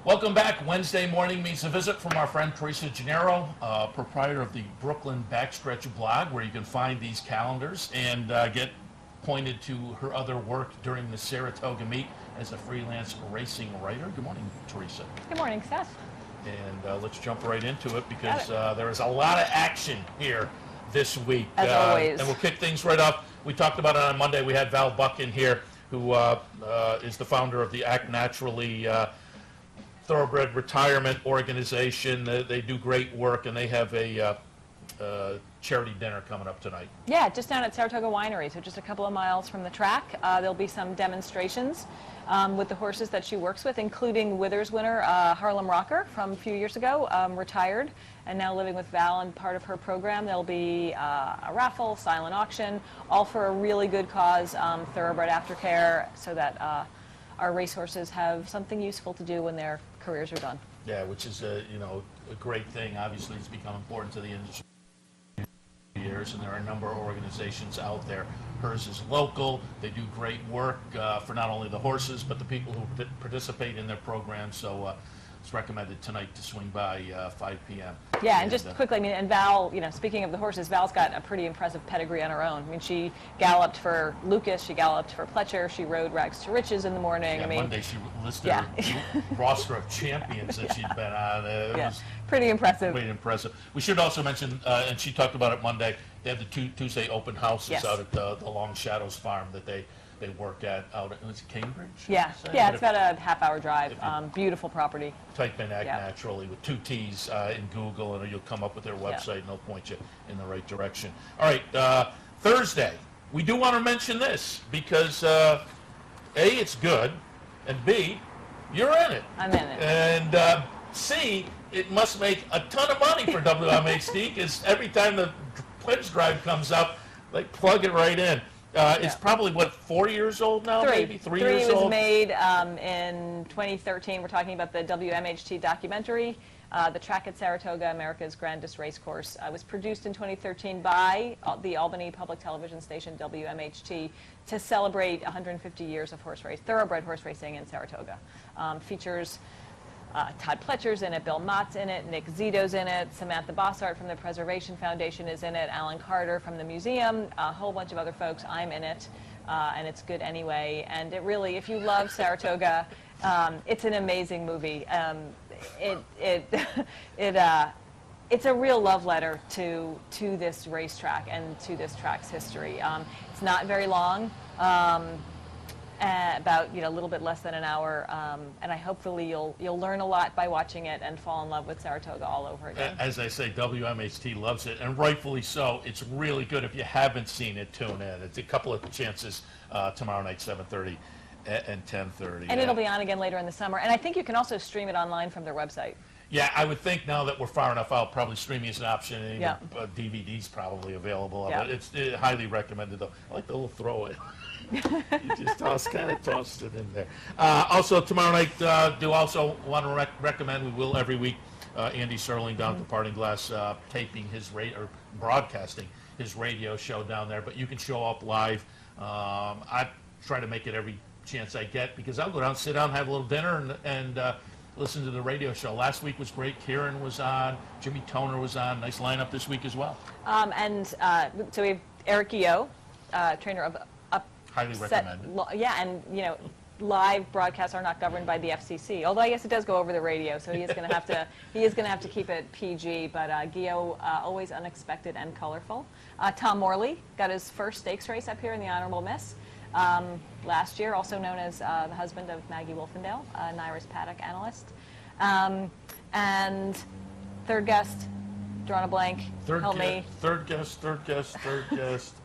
Speaker 4: Welcome back. Wednesday morning means a visit from our friend Teresa Genaro, proprietor of the Brooklyn Backstretch blog, where you can find these calendars and get pointed to her other work during the Saratoga meet as a freelance racing writer. Good morning, Teresa.
Speaker 5: Good morning, Seth.
Speaker 4: And let's jump right into it because there is a lot of action here this week.
Speaker 5: As always.
Speaker 4: And we'll kick things right off. We talked about it on Monday. We had Val Buck in here, who is the founder of the Act Naturally Thoroughbred Retirement Organization. They do great work, and they have a charity dinner coming up tonight.
Speaker 17: Yeah, just down at Saratoga Winery, so just a couple of miles from the track. There'll be some demonstrations with the horses that she works with, including Withers winner Harlem Rocker from a few years ago, retired, and now living with Val and part of her program. There'll be a raffle, silent auction, all for a really good cause, thoroughbred aftercare, so that our racehorses have something useful to do when their careers are done.
Speaker 4: Yeah, which is a great thing. Obviously, it's become important to the industry years, and there are a number of organizations out there. Hers is local. They do great work for not only the horses but the people who participate in their program. So it's recommended tonight to swing by 5 p.m.
Speaker 17: Yeah, and just quickly, I mean, and Val, speaking of the horses, Val's got a pretty impressive pedigree on her own. I mean, she galloped for Lucas, she galloped for Pletcher, she rode Rags to Riches in the morning.
Speaker 4: Yeah,
Speaker 17: I mean,
Speaker 4: Monday she listed her roster of champions that she'd been on. It was
Speaker 17: pretty impressive.
Speaker 4: Pretty impressive. We should also mention, and she talked about it Monday, they have the Tuesday open houses out at the Long Shadows Farm that they work at out at Cambridge?
Speaker 17: Yeah, it's about a half-hour drive. Beautiful property.
Speaker 4: Type in Act Naturally with 2 T's in Google, and you'll come up with their website, and they'll point you in the right direction. All right, Thursday. We do want to mention this because, A, it's good, and B, you're in it.
Speaker 17: I'm in it.
Speaker 4: And C, it must make a ton of money for WMHD because every time the pledge drive comes up, they plug it right in. It's probably, 4 years old now, maybe? 3 years old?
Speaker 17: Three was made in 2013. We're talking about the WMHT documentary, The Track at Saratoga, America's Grandest Racecourse. It was produced in 2013 by the Albany Public Television station, WMHT, to celebrate 150 years of thoroughbred horse racing in Saratoga. Features Todd Pletcher's in it, Bill Mott's in it, Nick Zito's in it, Samantha Bossart from the Preservation Foundation is in it, Alan Carter from the museum, a whole bunch of other folks. I'm in it, and it's good anyway. And it really, if you love Saratoga, it's an amazing movie. It's a real love letter to this racetrack and to this track's history. It's not very long. About a little bit less than an hour, and hopefully you'll learn a lot by watching it and fall in love with Saratoga all over again.
Speaker 4: As I say, WMHT loves it, and rightfully so. It's really good. If you haven't seen it, tune in. It's a couple of chances tomorrow night, 7:30 and 10:30.
Speaker 17: And it'll be on again later in the summer. And I think you can also stream it online from their website.
Speaker 4: Yeah, I would think now that we're far enough out, probably streaming is an option. And even, DVD's probably available. Yeah. It's highly recommended, though. I like the little throw-in. You just kind of tossed it in there. Also, tomorrow night, do also want to recommend, we will every week, Andy Serling down at the Parting Glass taping or broadcasting his radio show down there. But you can show up live. I try to make it every chance I get because I'll go down, sit down, have a little dinner, and listen to the radio show. Last week was great. Kieran was on. Jimmy Toner was on. Nice lineup this week as well.
Speaker 17: So we have Eric Guillot, trainer of
Speaker 4: highly recommended.
Speaker 17: And live broadcasts are not governed by the FCC. Although I guess it does go over the radio, so he is going to have to keep it PG. But Guillot, always unexpected and colorful. Tom Morley got his first stakes race up here in the Honorable Miss last year, also known as the husband of Maggie Wolfendale, an Iris Paddock analyst. And third guest, drawing a blank. Help me.
Speaker 4: Third guest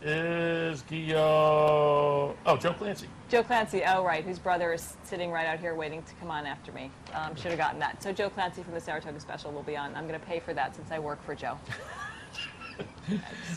Speaker 4: is Guillot. Oh, Joe Clancy.
Speaker 17: Joe Clancy, oh right, whose brother is sitting right out here waiting to come on after me. Should have gotten that. So Joe Clancy from the Saratoga Special will be on. I'm going to pay for that since I work for Joe.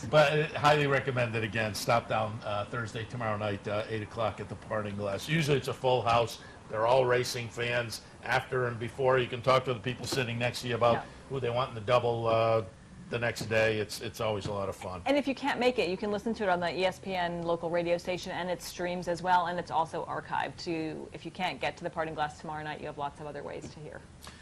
Speaker 4: But highly recommended again. Stop down Thursday, tomorrow night, 8 o'clock at the Parting Glass. Usually it's a full house. They're all racing fans. After and before, you can talk to the people sitting next to you about who they want in the double the next day. It's always a lot of fun.
Speaker 17: And if you can't make it, you can listen to it on the ESPN local radio station, and it streams as well, and it's also archived. If you can't get to the Parting Glass tomorrow night, you have lots of other ways to hear.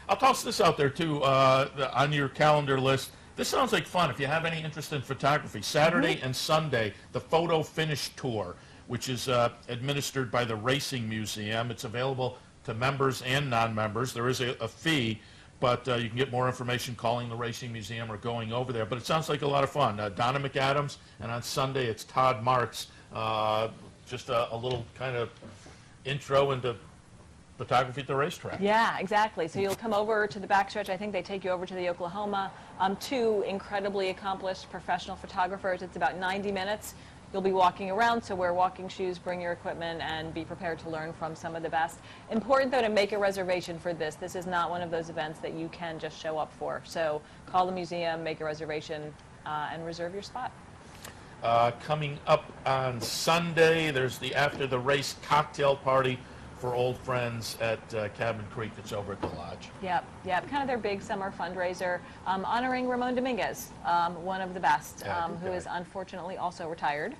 Speaker 4: I'll toss this out there, too, on your calendar list. This sounds like fun. If you have any interest in photography, Saturday and Sunday, the Photo Finish Tour, which is administered by the Racing Museum. It's available to members and non-members. There is a fee, but you can get more information calling the Racing Museum or going over there. But it sounds like a lot of fun. Donna McAdams, and on Sunday it's Todd Marks. Just a little kind of intro into photography at the racetrack.
Speaker 17: Yeah, exactly. So you'll come over to the backstretch. I think they take you over to the Oklahoma. Two incredibly accomplished professional photographers. It's about 90 minutes. You'll be walking around, so wear walking shoes, bring your equipment, and be prepared to learn from some of the best. Important, though, to make a reservation for this. This is not one of those events that you can just show up for. So call the museum, make a reservation, and reserve your spot.
Speaker 4: Coming up on Sunday, there's the after the race cocktail party for old friends at Cabin Creek that's over at the lodge.
Speaker 17: Yep, kind of their big summer fundraiser, honoring Ramon Dominguez, one of the best, who is unfortunately also retired,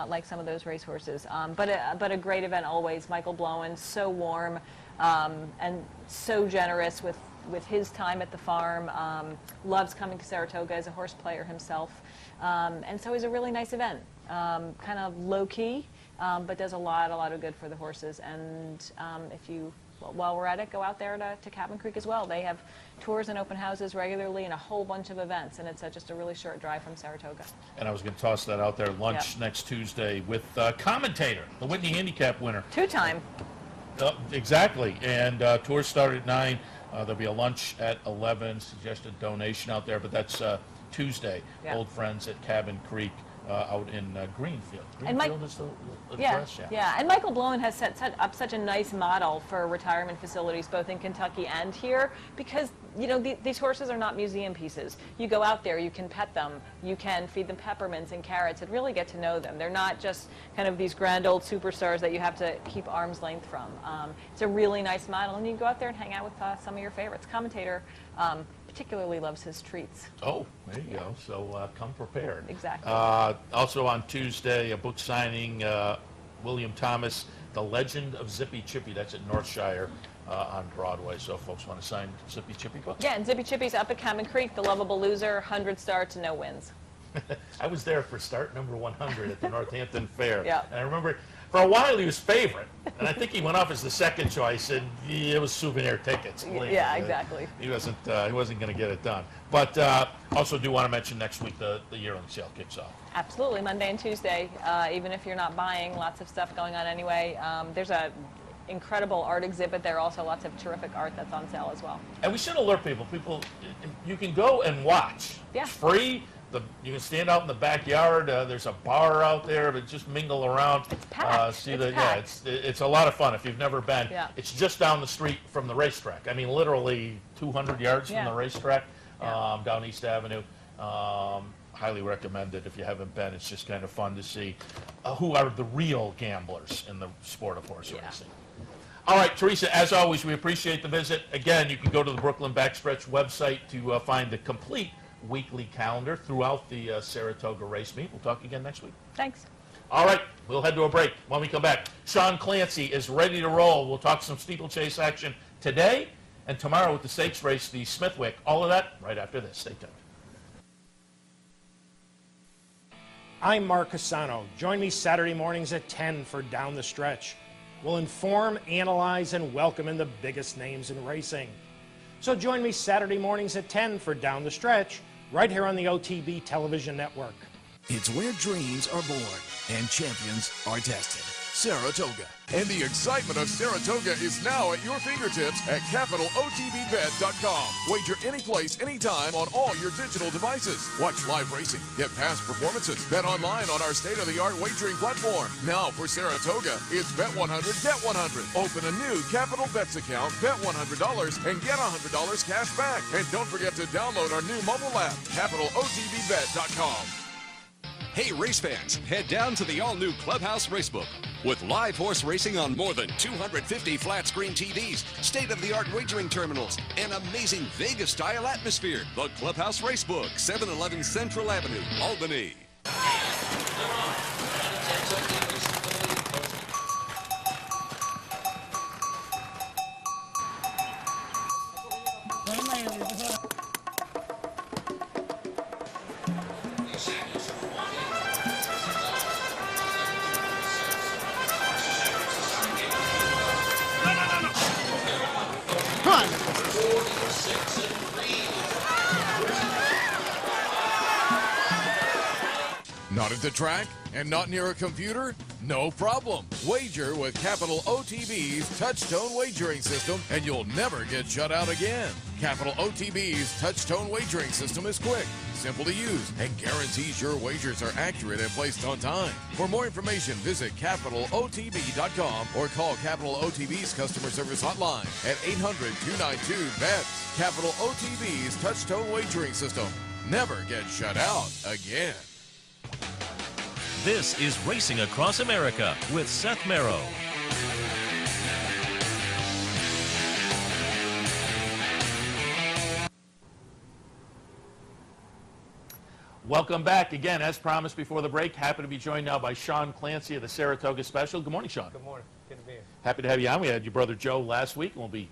Speaker 17: like some of those racehorses. But a great event always. Michael Blowen, so warm and so generous with his time at the farm, loves coming to Saratoga as a horse player himself. And so it's a really nice event, kind of low-key, but does a lot of good for the horses. And while we're at it, go out there to Cabin Creek as well. They have tours and open houses regularly and a whole bunch of events, and it's just a really short drive from Saratoga.
Speaker 4: And I was going to toss that out there, lunch next Tuesday with commentator, the Whitney Handicap winner.
Speaker 17: Two-time.
Speaker 4: Exactly, and tours start at 9. There'll be a lunch at 11, suggested donation out there, but that's Tuesday. Old friends at Cabin Creek out in Greenfield. Greenfield is the address?
Speaker 17: Yeah, and Michael Blowen has set up such a nice model for retirement facilities both in Kentucky and here, because these horses are not museum pieces. You go out there, you can pet them, you can feed them peppermints and carrots and really get to know them. They're not just kind of these grand old superstars that you have to keep arm's length from. It's a really nice model, and you can go out there and hang out with some of your favorites. Commentator particularly loves his treats.
Speaker 4: Oh, there you go. So come prepared.
Speaker 17: Exactly.
Speaker 4: Also on Tuesday, a book signing, William Thomas, The Legend of Zippy Chippy. That's at Northshire on Broadway. So if folks want to sign Zippy Chippy book.
Speaker 17: Yeah, and Zippy Chippy's up at Cabin Creek, The Lovable Loser, 100 starts, no wins.
Speaker 4: I was there for start number 100 at the Northampton Fair.
Speaker 17: Yeah.
Speaker 4: And I remember for a while he was favorite, and I think he went off as the second choice, and it was souvenir tickets.
Speaker 17: Yeah, exactly.
Speaker 4: He wasn't going to get it done. But also do want to mention next week the year-end sale kicks off.
Speaker 17: Absolutely, Monday and Tuesday. Even if you're not buying, lots of stuff going on anyway. There's a incredible art exhibit there, also lots of terrific art that's on sale as well.
Speaker 4: And we should alert people. You can go and watch.
Speaker 17: Yeah.
Speaker 4: It's free. You can stand out in the backyard. There's a bar out there, but just mingle around.
Speaker 17: It's packed.
Speaker 4: It's a lot of fun if you've never been.
Speaker 17: Yeah.
Speaker 4: It's just down the street from the racetrack. I mean, literally 200 yards from the racetrack, down East Avenue. Highly recommend it if you haven't been. It's just kind of fun to see who are the real gamblers in the sport of horse racing. All right, Teresa, as always, we appreciate the visit. Again, you can go to the Brooklyn Backstretch website to find the complete weekly calendar throughout the Saratoga race meet. We'll talk again next week.
Speaker 17: Thanks.
Speaker 4: All right, we'll head to a break. When we come back, Sean Clancy is ready to roll. We'll talk some steeplechase action today and tomorrow with the stakes race, the Smithwick. All of that right after this. Stay tuned.
Speaker 18: I'm Mark Cassano. Join me Saturday mornings at 10 for Down the Stretch. We'll inform, analyze, and welcome in the biggest names in racing. So join me Saturday mornings at 10 for Down the Stretch, right here on the OTB television network.
Speaker 3: It's where dreams are born and champions are tested. Saratoga. And the excitement of Saratoga is now at your fingertips at CapitalOTBBet.com. Wager any place, anytime on all your digital devices. Watch live racing, get past performances, bet online on our state-of-the-art wagering platform. Now for Saratoga, it's Bet 100, Get 100. Open a new Capital Bets account, bet $100, and get $100 cash back. And don't forget to download our new mobile app, CapitalOTBBet.com.
Speaker 8: Hey race fans, head down to the all-new Clubhouse Racebook. With live horse racing on more than 250 flat-screen TVs, state-of-the-art wagering terminals, and amazing Vegas-style atmosphere. The Clubhouse Racebook, 711 Central Avenue, Albany.
Speaker 3: Not at the track? And not near a computer? No problem. Wager with Capital OTB's touch-tone wagering system, and you'll never get shut out again. Capital OTB's touch-tone wagering system is quick, simple to use, and guarantees your wagers are accurate and placed on time. For more information, visit CapitalOTB.com or call Capital OTB's customer service hotline at 800-292-BETS. Capital OTB's touch-tone wagering system. Never get shut out again.
Speaker 9: This is Racing Across America with Seth Merrow.
Speaker 4: Welcome back again. As promised before the break, happy to be joined now by Sean Clancy of the Saratoga Special. Good morning, Sean.
Speaker 19: Good morning. Good to be here.
Speaker 4: Happy to have you on. We had your brother Joe last week, and we'll be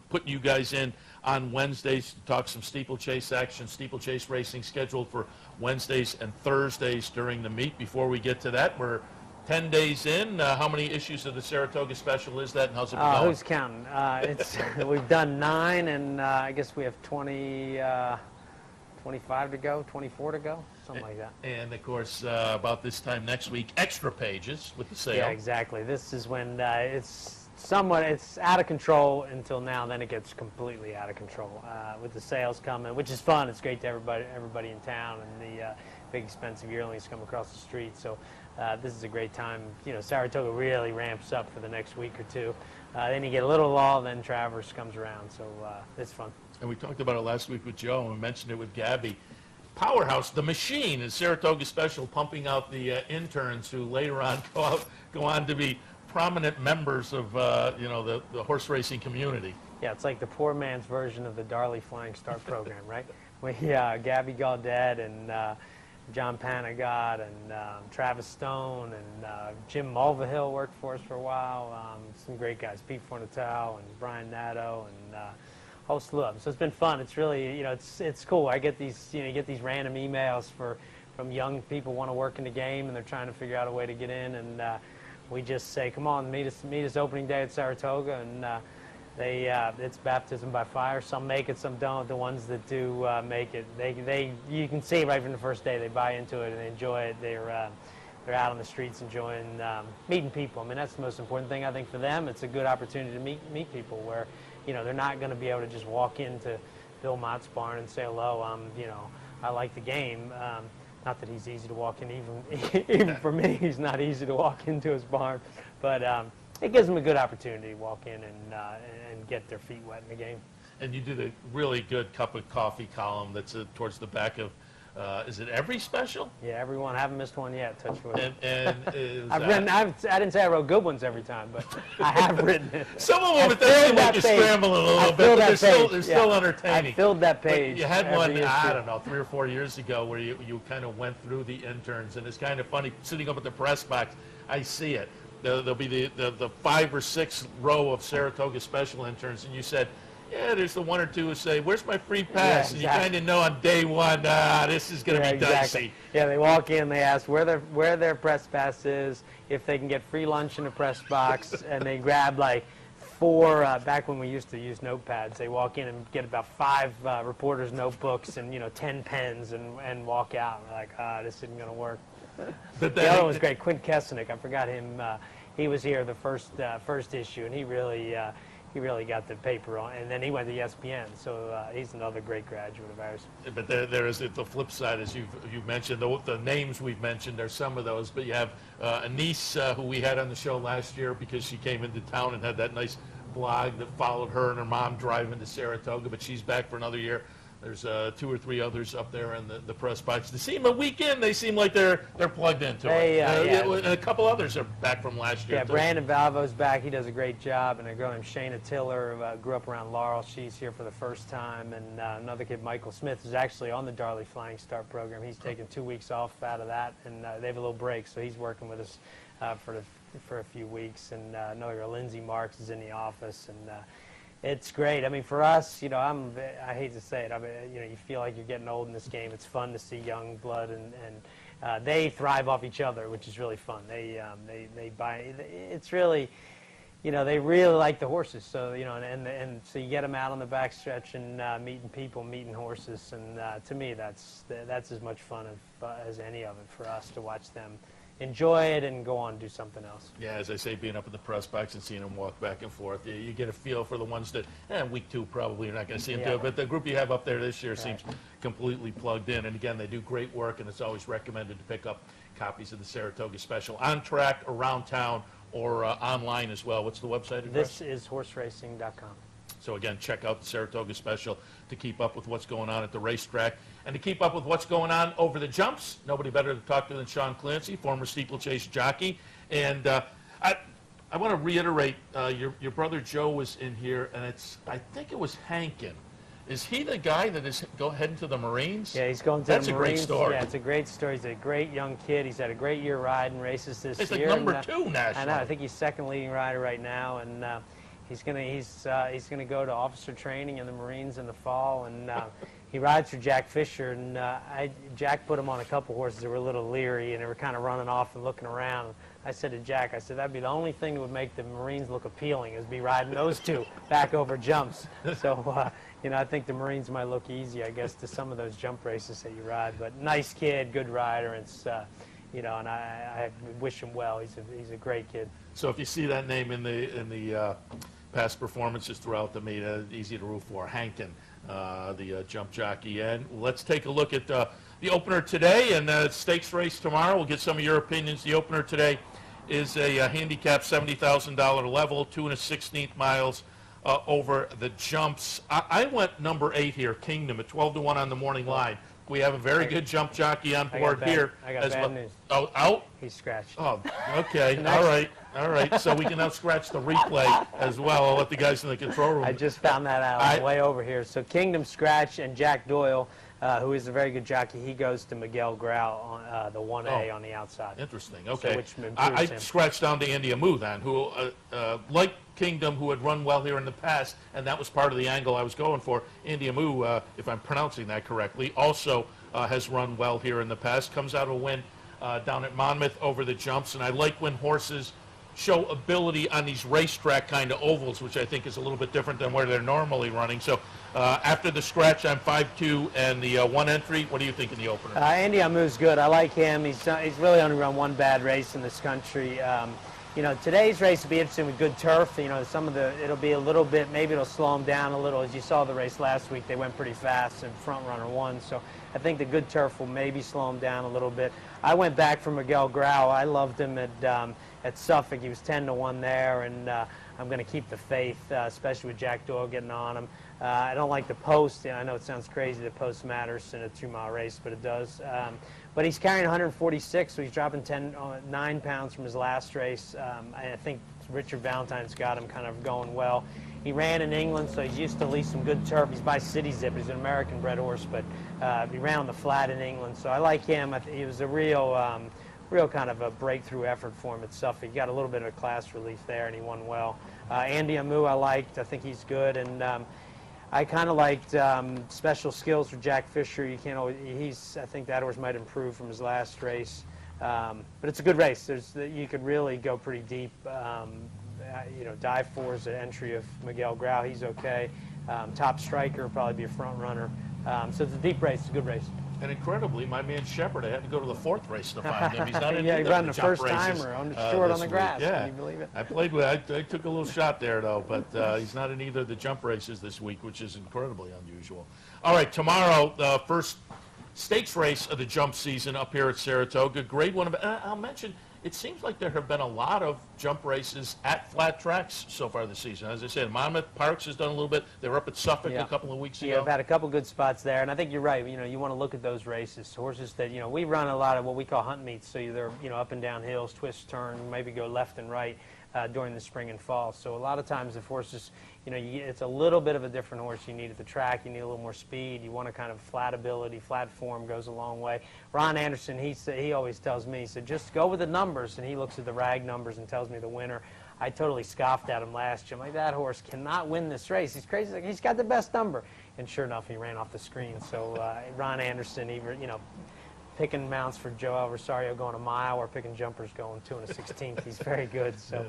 Speaker 4: putting you guys in on Wednesdays to talk some steeplechase action, steeplechase racing scheduled for Wednesdays and Thursdays during the meet. Before we get to that, we're 10 days in. How many issues of the Saratoga Special is that, and how's it been going?
Speaker 19: Who's counting? We've done 9, and I guess we have 25 to go, 24 to go, something like that.
Speaker 4: And, of course, about this time next week, extra pages with the sale.
Speaker 19: Yeah, exactly. This is when it's out of control until now, then it gets completely out of control with the sales coming, which is fun. It's great to everybody in town, and the big expensive yearlings come across the street. So this is a great time. You know, Saratoga really ramps up for the next week or two. Then you get a little lull, then Traverse comes around. So it's fun.
Speaker 4: And we talked about it last week with Joe, and we mentioned it with Gabby. Powerhouse, the machine, is Saratoga Special, pumping out the interns who later on go on to be prominent members of the horse racing community.
Speaker 19: Yeah, it's like the poor man's version of the Darley Flying Start program, right? Gabby Gaudet and John Panagot and Travis Stone and Jim Mulvihill worked for us for a while. Some great guys, Pete Fornatel and Brian Nadeau and a whole slew of them. So it's been fun. It's really, it's cool. I get these, you get these random emails from young people who want to work in the game, and they're trying to figure out a way to get in, and we just say, come on, meet us opening day at Saratoga, and it's baptism by fire. Some make it, some don't. The ones that do make it, you can see right from the first day they buy into it and they enjoy it. They're out on the streets enjoying meeting people. I mean, that's the most important thing I think for them. It's a good opportunity to meet people where they're not going to be able to just walk into Bill Mott's barn and say hello. I like the game. Not that he's easy to walk in, even for me, he's not easy to walk into his barn. But it gives them a good opportunity to walk in and get their feet wet in the game.
Speaker 4: And you do the really good cup of coffee column that's towards the back of, is it every special?
Speaker 19: Yeah, everyone. I haven't missed one yet, touch wood.
Speaker 4: And
Speaker 19: I didn't say I wrote good ones every time, but I have written it.
Speaker 4: Some of them, they seem like you're scrambling a little bit, but they're still entertaining.
Speaker 19: I filled that page.
Speaker 4: But you had one, I don't know, 3 or 4 years ago where you kind of went through the interns, and it's kind of funny, sitting up at the press box, I see it. There'll be the 5 or 6 row of Saratoga Special interns, and you said, yeah, there's the 1 or 2 who say, where's my free pass?
Speaker 19: Yeah, exactly.
Speaker 4: And you kind of know on day one, this is going to be dicey.
Speaker 19: Yeah, they walk in, they ask where their press pass is, if they can get free lunch in the press box, and they grab like 4, back when we used to use notepads, they walk in and get about 5 reporters' notebooks and 10 pens and walk out. And they're like, this isn't going to work. But the other one was great, Quint Kesenick. I forgot him. He was here the first issue, and he really got the paper on, and then he went to ESPN, so he's another great graduate of ours.
Speaker 4: But there is the flip side, as you've mentioned, the names we've mentioned are some of those, but you have a niece who we had on the show last year because she came into town and had that nice blog that followed her and her mom driving to Saratoga, but she's back for another year. There's 2 or 3 others up there in the press box. They seem a weekend. They seem like they're plugged into it. And a couple others are back from last year.
Speaker 19: Yeah, Brandon Valvo's back. He does a great job. And a girl named Shayna Tiller grew up around Laurel. She's here for the first time. And another kid, Michael Smith, is actually on the Darley Flying Start program. He's taken 2 weeks off out of that, and they have a little break, so he's working with us for a few weeks. And another girl, Lindsay Marks, is in the office. And it's great. I mean, for us, I hate to say it. I mean, you feel like you're getting old in this game. It's fun to see young blood, and they thrive off each other, which is really fun. They buy. It's really, they really like the horses. So and so you get them out on the backstretch and meeting people, meeting horses, and to me, that's as much fun as any of it for us to watch them. enjoy it and go on and do something else.
Speaker 4: Yeah, as I say, being up in the press box and seeing them walk back and forth, you get a feel for the ones that, week 2 probably you're not going to see them do it, but the group you have up there this year seems completely plugged in. And again, they do great work, and it's always recommended to pick up copies of the Saratoga Special on track, around town, or online as well. What's the website address?
Speaker 19: This is horseracing.com.
Speaker 4: So again, check out the Saratoga Special to keep up with what's going on at the racetrack. And to keep up with what's going on over the jumps, nobody better to talk to than Sean Clancy, former steeplechase jockey. And I want to reiterate, your brother Joe was in here, and I think it was Hankin. Is he the guy that is heading to the Marines?
Speaker 19: Yeah, he's going to
Speaker 4: That's
Speaker 19: the
Speaker 4: That's
Speaker 19: Marines.
Speaker 4: a great story.
Speaker 19: Yeah, it's a great story. He's a great young kid. He's had a great year riding races this
Speaker 4: He's
Speaker 19: year.
Speaker 4: Like number 2 national.
Speaker 19: I know. I think he's second leading rider right now, and he's gonna go to officer training in the Marines in the fall, and he rides for Jack Fisher. And Jack put him on a couple horses that were a little leery, and they were kind of running off and looking around. I said to Jack, I said that'd be the only thing that would make the Marines look appealing is be riding those two back over jumps. So. I think the Marines might look easy, I guess, to some of those jump races that you ride. But nice kid, good rider, and and I wish him well. He's a great kid.
Speaker 4: So if you see that name in the past performances throughout the meet, easy to root for. Hankin, the jump jockey. And let's take a look at the opener today and the stakes race tomorrow. We'll get some of your opinions. The opener today is a handicap $70,000 level, 2 1/16 miles. Over the jumps. I went number 8 here, Kingdom, at 12-1 on the morning line. We have a very good jump jockey on board here.
Speaker 19: I got bad news.
Speaker 4: Oh, out?
Speaker 19: He's scratched.
Speaker 4: Oh, okay. All right. So we can now scratch the replay as well. I'll let the guys in the control room.
Speaker 19: I just found that out on the way over here. So Kingdom scratch, and Jack Doyle, who is a very good jockey, he goes to Miguel Grau on the 1A on the outside.
Speaker 4: Interesting. Okay.
Speaker 19: So which
Speaker 4: I
Speaker 19: him.
Speaker 4: scratched down to Andy Amu then, who, like Kingdom, who had run well here in the past, and that was part of the angle I was going for. Andy Amu, if I'm pronouncing that correctly, also has run well here in the past. Comes out a win down at Monmouth over the jumps, and I like when horses show ability on these racetrack kind of ovals, which I think is a little bit different than where they're normally running. So after the scratch, I'm 5-2, and the 1 entry. What do you think in the opener?
Speaker 19: Andy Amu's good. I like him. He's really only run one bad race in this country. Today's race will be interesting with good turf. It'll be a little bit, maybe it'll slow him down a little. As you saw the race last week, they went pretty fast and front runner won. So I think the good turf will maybe slow him down a little bit. I went back for Miguel Grau. I loved him at Suffolk. He was 10-1 there, and I'm going to keep the faith, especially with Jack Doyle getting on him. I don't like the post. I know it sounds crazy that post matters in a 2-mile race, but it does. But he's carrying 146, so he's dropping 9 pounds from his last race. I think Richard Valentine's got him kind of going well. He ran in England, so he's used to at least some good turf. He's by City Zip. He's an American-bred horse, but he ran on the flat in England, so I like him. He was a real kind of a breakthrough effort for him at Suffolk. He got a little bit of a class relief there, and he won well. Andy Amu I liked. I think he's good, and I kind of liked Special Skills for Jack Fisher. You can't always, I think that horse might improve from his last race. But it's a good race. You could really go pretty deep. Dive 4 is the entry of Miguel Grau. He's okay. Top Striker will probably be a front runner. So it's a deep race. It's a good race.
Speaker 4: And incredibly, my man Shepard, I had to go to the 4th race to find him. He's not in
Speaker 19: he ran the
Speaker 4: jump
Speaker 19: first
Speaker 4: races,
Speaker 19: timer on short on the grass.
Speaker 4: Yeah.
Speaker 19: Can you believe it?
Speaker 4: I played with. I took a little shot there though, but he's not in either of the jump races this week, which is incredibly unusual. All right, tomorrow the first stakes race of the jump season up here at Saratoga. Grade 1. I'll mention. It seems like there have been a lot of jump races at flat tracks so far this season. As I said, Monmouth Parks has done a little bit. They were up at Suffolk a couple of weeks ago.
Speaker 19: Yeah, I've had a couple good spots there, and I think you're right. You want to look at those races. Horses that, we run a lot of what we call hunt meets, so either, up and down hills, twist, turn, maybe go left and right during the spring and fall. So a lot of times if horses, it's a little bit of a different horse you need at the track. You need a little more speed. You want a kind of flat ability. Flat form goes a long way. Ron Anderson, he always tells me, he said, just go with the numbers, and he looks at the rag numbers and tells me the winner. I totally scoffed at him last year. I'm like, that horse cannot win this race. He's crazy. Like, he's got the best number. And sure enough, he ran off the screen. So Ron Anderson, picking mounts for Joel Rosario going a mile or picking jumpers going 2 1/16. He's very good. So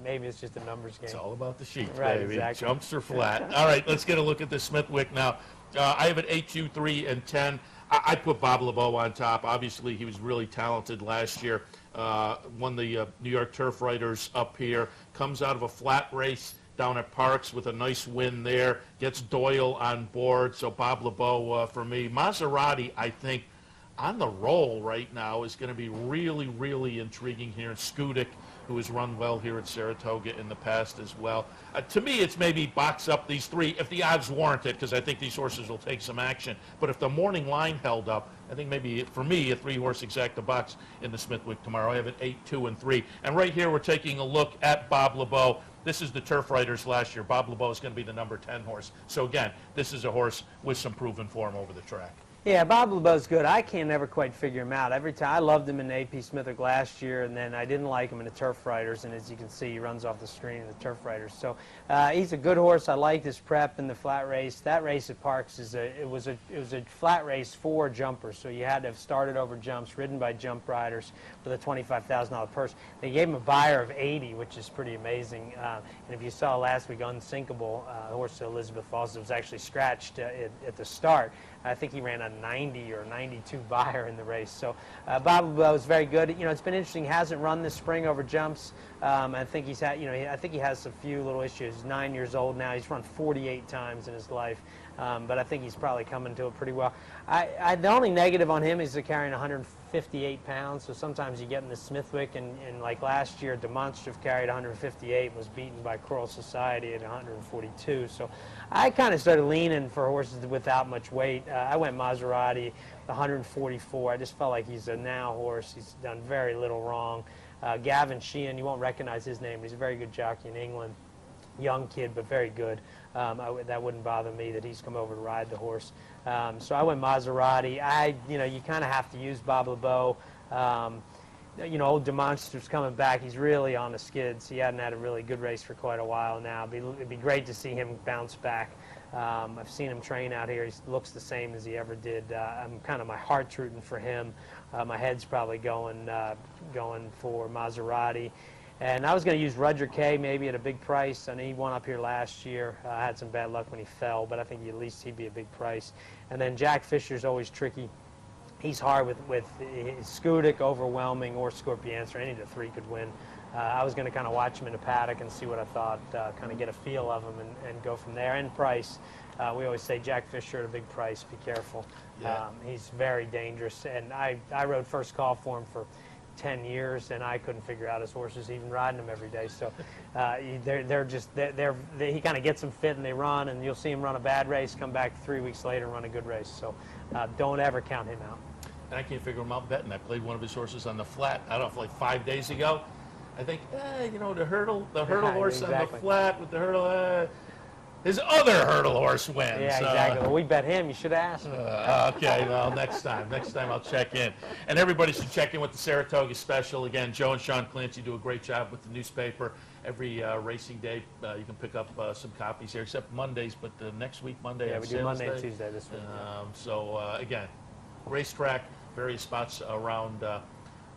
Speaker 19: maybe it's just a numbers game.
Speaker 4: It's all about the sheets,
Speaker 19: right,
Speaker 4: baby.
Speaker 19: Exactly.
Speaker 4: Jumps are flat. All right, let's get a look at the Smithwick now. I have it 8, 2, 3, and 10. I put Bob LeBeau on top. Obviously, he was really talented last year. Won the New York Turf Riders up here. Comes out of a flat race down at Parks with a nice win there. Gets Doyle on board. So Bob LeBeau for me. Maserati, I think, on the roll right now is going to be really, really intriguing here. Skudik, who has run well here at Saratoga in the past as well. To me, it's maybe box up these three if the odds warrant it, because I think these horses will take some action. But if the morning line held up, I think maybe, for me, a 3-horse exacta box in the Smithwick tomorrow. I have it 8, 2, and 3. And right here, we're taking a look at Bob LeBeau. This is the Turf Riders last year. Bob LeBeau is going to be the number 10 horse. So again, this is a horse with some proven form over the track.
Speaker 19: Yeah, Bob LeBeau's good. I can't never quite figure him out. Every time I loved him in AP Smithwick last year, and then I didn't like him in the Turf Riders. And as you can see, he runs off the screen in the Turf Riders. So he's a good horse. I liked his prep in the flat race. That race at Parks it was a flat race for jumpers. So you had to have started over jumps, ridden by jump riders with a $25,000 purse. They gave him a buyer of 80, which is pretty amazing. And if you saw last week, Unsinkable, the horse to Elizabeth Fawcett was actually scratched at the start. I think he ran a 90 or 92 buyer in the race. So Bob LeBeau is very good. You know, it's been interesting. He hasn't run this spring over jumps. I think he's had, I think he has a few little issues. He's 9 years old now. He's run 48 times in his life. But I think he's probably coming to it pretty well. The only negative on him is he's carrying 158 pounds. So sometimes you get in the Smithwick, and like last year, Demonstrative carried 158 and was beaten by Coral Society at 142. So I kind of started leaning for horses without much weight. I went Maserati, 144. I just felt like he's a now horse. He's done very little wrong. Gavin Sheehan, you won't recognize his name. He's a very good jockey in England. Young kid, but very good. That wouldn't bother me that he's come over to ride the horse. So I went Maserati. You kind of have to use Bob LeBeau. Old Demonstrative's coming back. He's really on the skids. He hadn't had a really good race for quite a while now. It'd be great to see him bounce back. I've seen him train out here. He looks the same as he ever did. I'm kind of, my heart's rooting for him. My head's probably going for Maserati. And I was going to use Roger K maybe at a big price. I know he won up here last year. I had some bad luck when he fell, but I think at least he'd be a big price. And then Jack Fisher's always tricky. He's hard with Skudik, Overwhelming, or Scorpiancer. Any of the three could win. I was going to kind of watch him in the paddock and see what I thought, kind of get a feel of him and go from there. And price, we always say Jack Fisher at a big price. Be careful. Yeah. He's very dangerous. And I rode First Call for him for 10 years, and I couldn't figure out his horses, even riding them every day. So he kind of gets them fit and they run, and you'll see him run a bad race, come back 3 weeks later and run a good race. So don't ever count him out.
Speaker 4: And I can't figure him out betting. I played one of his horses on the flat, I don't know, like 5 days ago. I think, the hurdle horse on the flat with the hurdle, his other hurdle horse wins.
Speaker 19: Yeah, exactly. Well, we bet him. You should ask.
Speaker 4: Okay, well, next time I'll check in. And everybody should check in with the Saratoga special. Again, Joe and Sean Clancy do a great job with the newspaper. Every racing day, you can pick up some copies here, except Mondays, but next week, Monday.
Speaker 19: Yeah, we do Monday and Tuesday this week.
Speaker 4: Again, racetrack, various spots around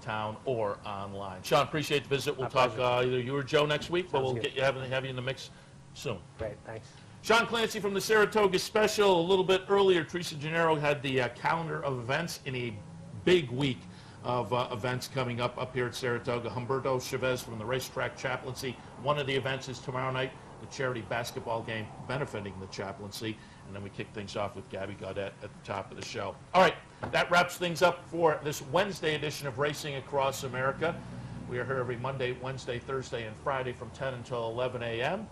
Speaker 4: town or online. Sean, appreciate the visit. We'll talk either you or Joe next week, but we'll get you have you in the mix soon.
Speaker 19: Great, thanks.
Speaker 4: Sean Clancy from the Saratoga Special. A little bit earlier, Teresa Genaro had the calendar of events in a big week of events coming up here at Saratoga. Humberto Chavez from the Racetrack Chaplaincy. One of the events is tomorrow night, the charity basketball game benefiting the chaplaincy. And then we kick things off with Gabby Gaudet at the top of the show. All right, that wraps things up for this Wednesday edition of Racing Across America. We are here every Monday, Wednesday, Thursday, and Friday from 10 until 11 a.m.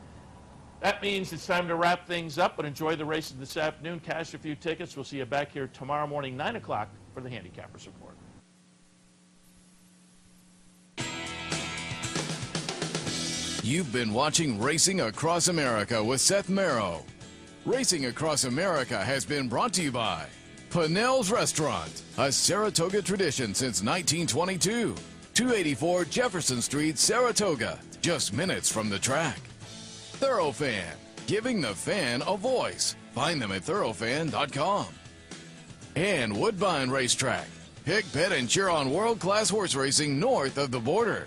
Speaker 4: That means it's time to wrap things up, but enjoy the races this afternoon. Cash a few tickets. We'll see you back here tomorrow morning, 9 o'clock, for the Handicappers Report.
Speaker 3: You've been watching Racing Across America with Seth Merrow. Racing Across America has been brought to you by Pinnell's Restaurant, a Saratoga tradition since 1922. 284 Jefferson Street, Saratoga, just minutes from the track. Thoroughfan, giving the fan a voice. Find them at thoroughfan.com. And Woodbine Racetrack. Pick, bet, and cheer on world-class horse racing north of the border.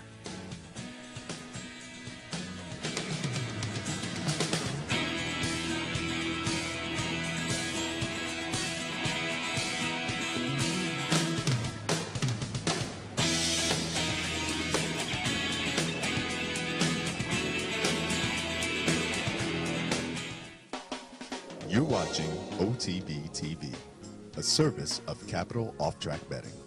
Speaker 1: You're watching OTB TV, a service of Capital Off Track Betting.